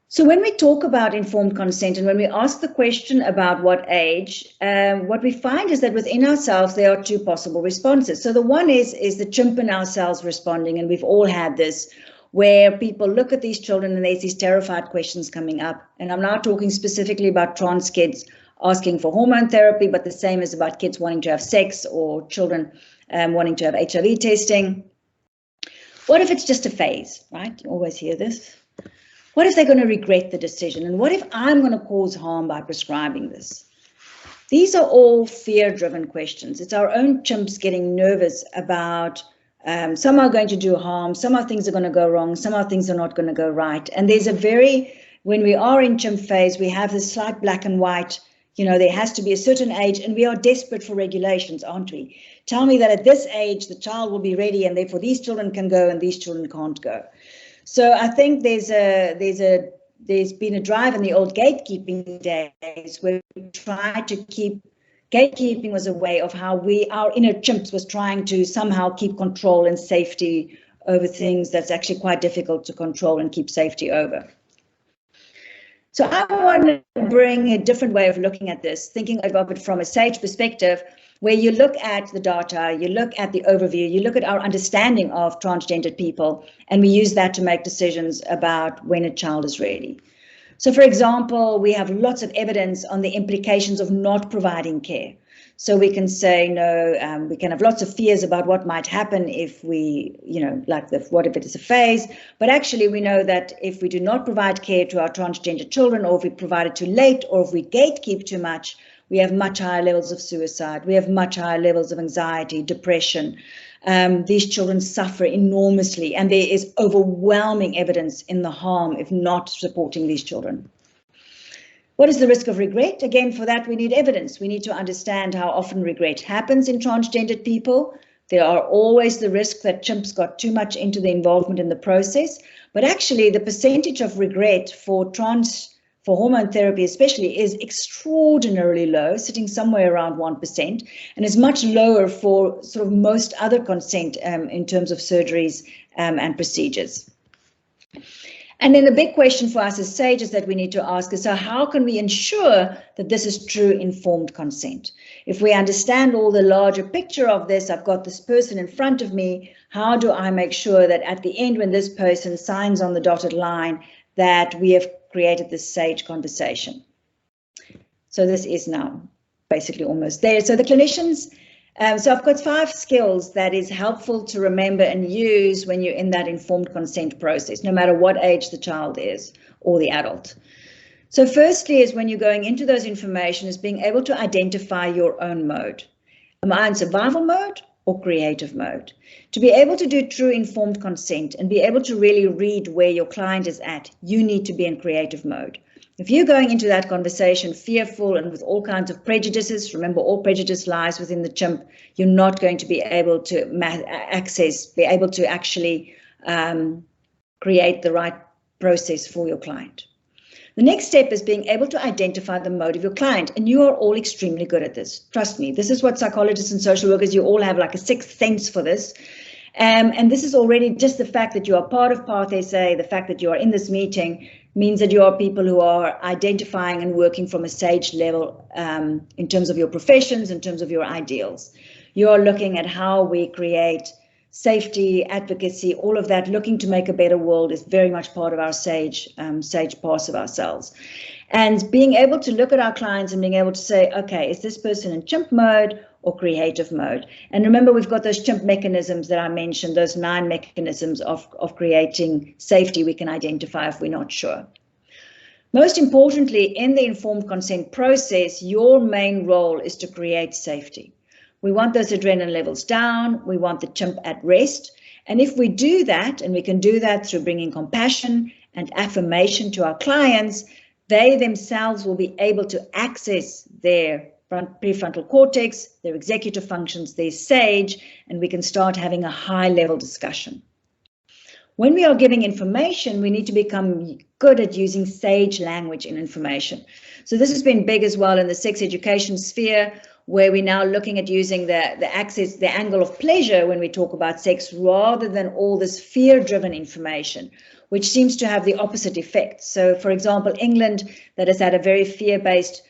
So when we talk about informed consent and when we ask the question about what age, what we find is that within ourselves, there are two possible responses. So the one is the chimp in ourselves responding, and we've all had this, where people look at these children and there's these terrified questions coming up. And I'm not talking specifically about trans kids asking for hormone therapy, but the same is about kids wanting to have sex or children wanting to have HIV testing. What if it's just a phase, right? You always hear this. What if they're going to regret the decision? And what if I'm going to cause harm by prescribing this? These are all fear-driven questions. It's our own chimps getting nervous about some are going to do harm, some are things are going to go wrong, some are things are not going to go right. And there's when we are in chimp phase, we have this slight black and white, there has to be a certain age, and we are desperate for regulations, aren't we? Tell me that at this age, the child will be ready, and therefore these children can go and these children can't go. So I think there's been a drive in the old gatekeeping days where we tried to keep, gatekeeping was a way of how our inner chimps was trying to somehow keep control and safety over things that's actually quite difficult to control and keep safety over. So I want to bring a different way of looking at this, thinking of it from a sage perspective, where you look at the data, you look at the overview, you look at our understanding of transgendered people, and we use that to make decisions about when a child is ready. So, for example, we have lots of evidence on the implications of not providing care. So we can say, no, we can have lots of fears about what might happen if we, what if it is a phase? But actually, we know that if we do not provide care to our transgender children, or if we provide it too late, or if we gatekeep too much, we have much higher levels of suicide. We have much higher levels of anxiety, depression. These children suffer enormously, and there is overwhelming evidence in the harm if not supporting these children. What is the risk of regret? Again, for that, we need evidence. We need to understand how often regret happens in transgendered people. There are always the risk that chimps got too much into the involvement in the process. But actually, the percentage of regret for hormone therapy especially is extraordinarily low, sitting somewhere around 1%, and is much lower for sort of most other consent in terms of surgeries and procedures. And then the big question for us as sages that we need to ask is, so how can we ensure that this is true informed consent? If we understand all the larger picture of this, I've got this person in front of me, how do I make sure that at the end when this person signs on the dotted line that we have created this sage conversation? So this is now basically almost there. So the clinicians, so I've got 5 skills that is helpful to remember and use when you're in that informed consent process, no matter what age the child is or the adult. So firstly is when you're going into those information is being able to identify your own mode. Am I in survival mode or creative mode. To be able to do true informed consent and be able to really read where your client is at, you need to be in creative mode. If you're going into that conversation fearful and with all kinds of prejudices, remember all prejudice lies within the chimp, you're not going to be able to actually create the right process for your client. The next step is being able to identify the mode of your client, and you are all extremely good at this. Trust me, this is what psychologists and social workers, you all have like a sixth sense for this. And this is already just the fact that you are part of Path SA, the fact that you are in this meeting means that you are people who are identifying and working from a SAGE level in terms of your professions, in terms of your ideals. You are looking at how we create safety, advocacy, all of that, looking to make a better world is very much part of our SAGE parts of ourselves. And being able to look at our clients and being able to say, okay, is this person in chimp mode or creative mode? And remember, we've got those chimp mechanisms that I mentioned, those 9 mechanisms of creating safety we can identify if we're not sure. Most importantly, in the informed consent process, your main role is to create safety. We want those adrenaline levels down. We want the chimp at rest. And if we do that, and we can do that through bringing compassion and affirmation to our clients, they themselves will be able to access their prefrontal cortex, their executive functions, their SAGE, and we can start having a high-level discussion. When we are giving information, we need to become good at using SAGE language in information. So this has been big as well in the sex education sphere, where we're now looking at using the angle of pleasure when we talk about sex, rather than all this fear-driven information, which seems to have the opposite effect. So, for example, England, that has had a very fear-based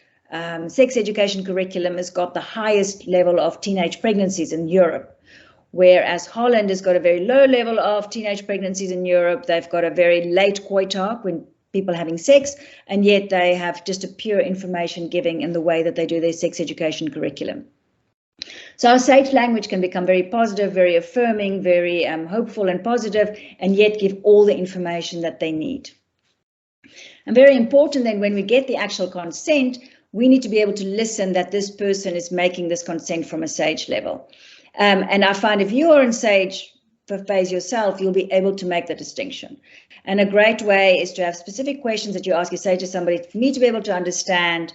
sex education curriculum, has got the highest level of teenage pregnancies in Europe, whereas Holland has got a very low level of teenage pregnancies in Europe. They've got a very late coitus when people having sex, and yet they have just a pure information giving in the way that they do their sex education curriculum. So our SAGE language can become very positive, very affirming, very hopeful and positive, and yet give all the information that they need. And very important then, when we get the actual consent, we need to be able to listen that this person is making this consent from a SAGE level. And I find if you are in SAGE phase yourself, you'll be able to make the distinction. And a great way is to have specific questions that you ask. You say to somebody, for me to be able to understand,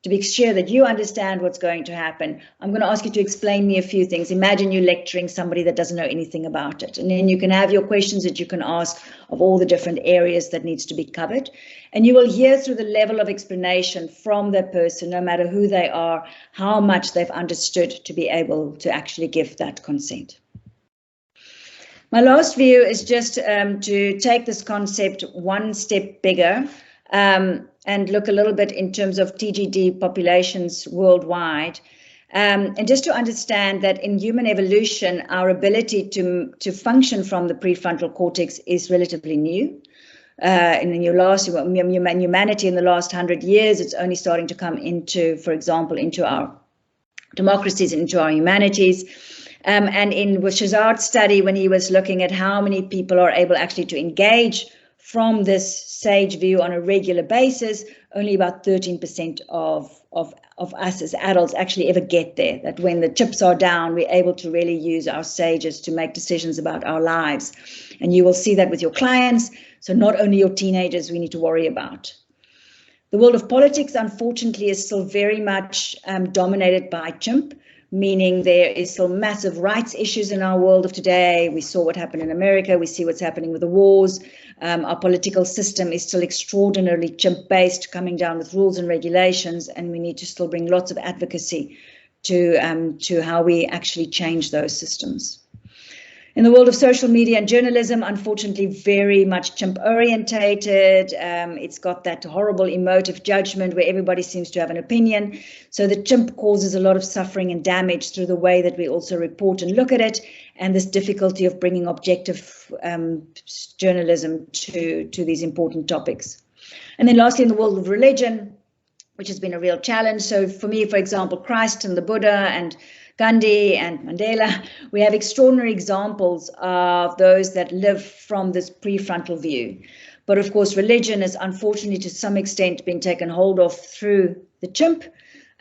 to be sure that you understand what's going to happen, I'm going to ask you to explain me a few things. Imagine you lecturing somebody that doesn't know anything about it. And then you can have your questions that you can ask of all the different areas that needs to be covered. And you will hear through the level of explanation from that person, no matter who they are, how much they've understood to be able to actually give that consent. My last view is just to take this concept one step bigger and look a little bit in terms of TGD populations worldwide. And just to understand that in human evolution, our ability to function from the prefrontal cortex is relatively new. In humanity in the last 100 years, it's only starting to come into, for example, into our democracies, into our humanities. And in Shazard's study, when he was looking at how many people are able actually to engage from this SAGE view on a regular basis, only about 13% of us as adults actually ever get there. That when the chips are down, we're able to really use our SAGEs to make decisions about our lives. And you will see that with your clients. So not only your teenagers we need to worry about. The world of politics, unfortunately, is still very much dominated by chimp, meaning there is still massive rights issues in our world of today. We saw what happened in America. We see what's happening with the wars. Our political system is still extraordinarily chimp-based, coming down with rules and regulations, and we need to still bring lots of advocacy to how we actually change those systems. In the world of social media and journalism, unfortunately, very much chimp orientated. It's got that horrible emotive judgment where everybody seems to have an opinion. So the chimp causes a lot of suffering and damage through the way that we also report and look at it, and this difficulty of bringing objective journalism to these important topics. And then lastly, in the world of religion, which has been a real challenge. So for me, for example, Christ and the Buddha and Gandhi and Mandela, we have extraordinary examples of those that live from this prefrontal view. But of course, religion is unfortunately to some extent been taken hold of through the chimp.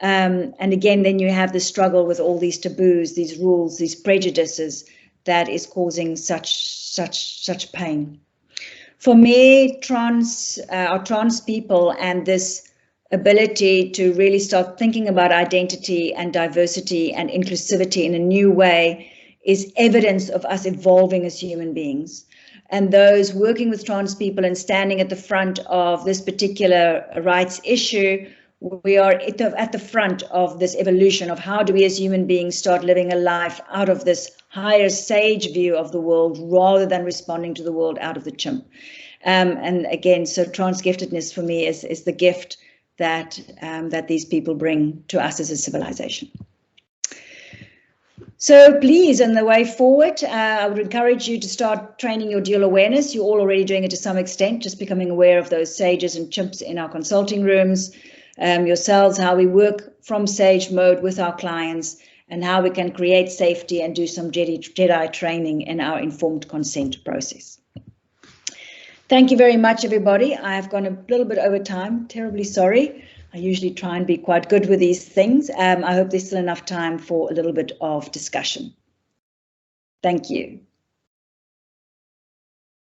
And again, then you have the struggle with all these taboos, these rules, these prejudices that is causing such pain. For me, trans people and this ability to really start thinking about identity and diversity and inclusivity in a new way is evidence of us evolving as human beings. And those working with trans people and standing at the front of this particular rights issue, we are at the front of this evolution of how do we as human beings start living a life out of this higher sage view of the world rather than responding to the world out of the chimp. And again, so transgiftedness for me is the gift that these people bring to us as a civilization. So please, on the way forward, I would encourage you to start training your dual awareness. You're all already doing it to some extent, just becoming aware of those sages and chimps in our consulting rooms, yourselves, how we work from sage mode with our clients, and how we can create safety and do some Jedi training in our informed consent process. Thank you very much, everybody. I've gone a little bit over time, terribly sorry. I usually try and be quite good with these things. I hope there's still enough time for a little bit of discussion. Thank you.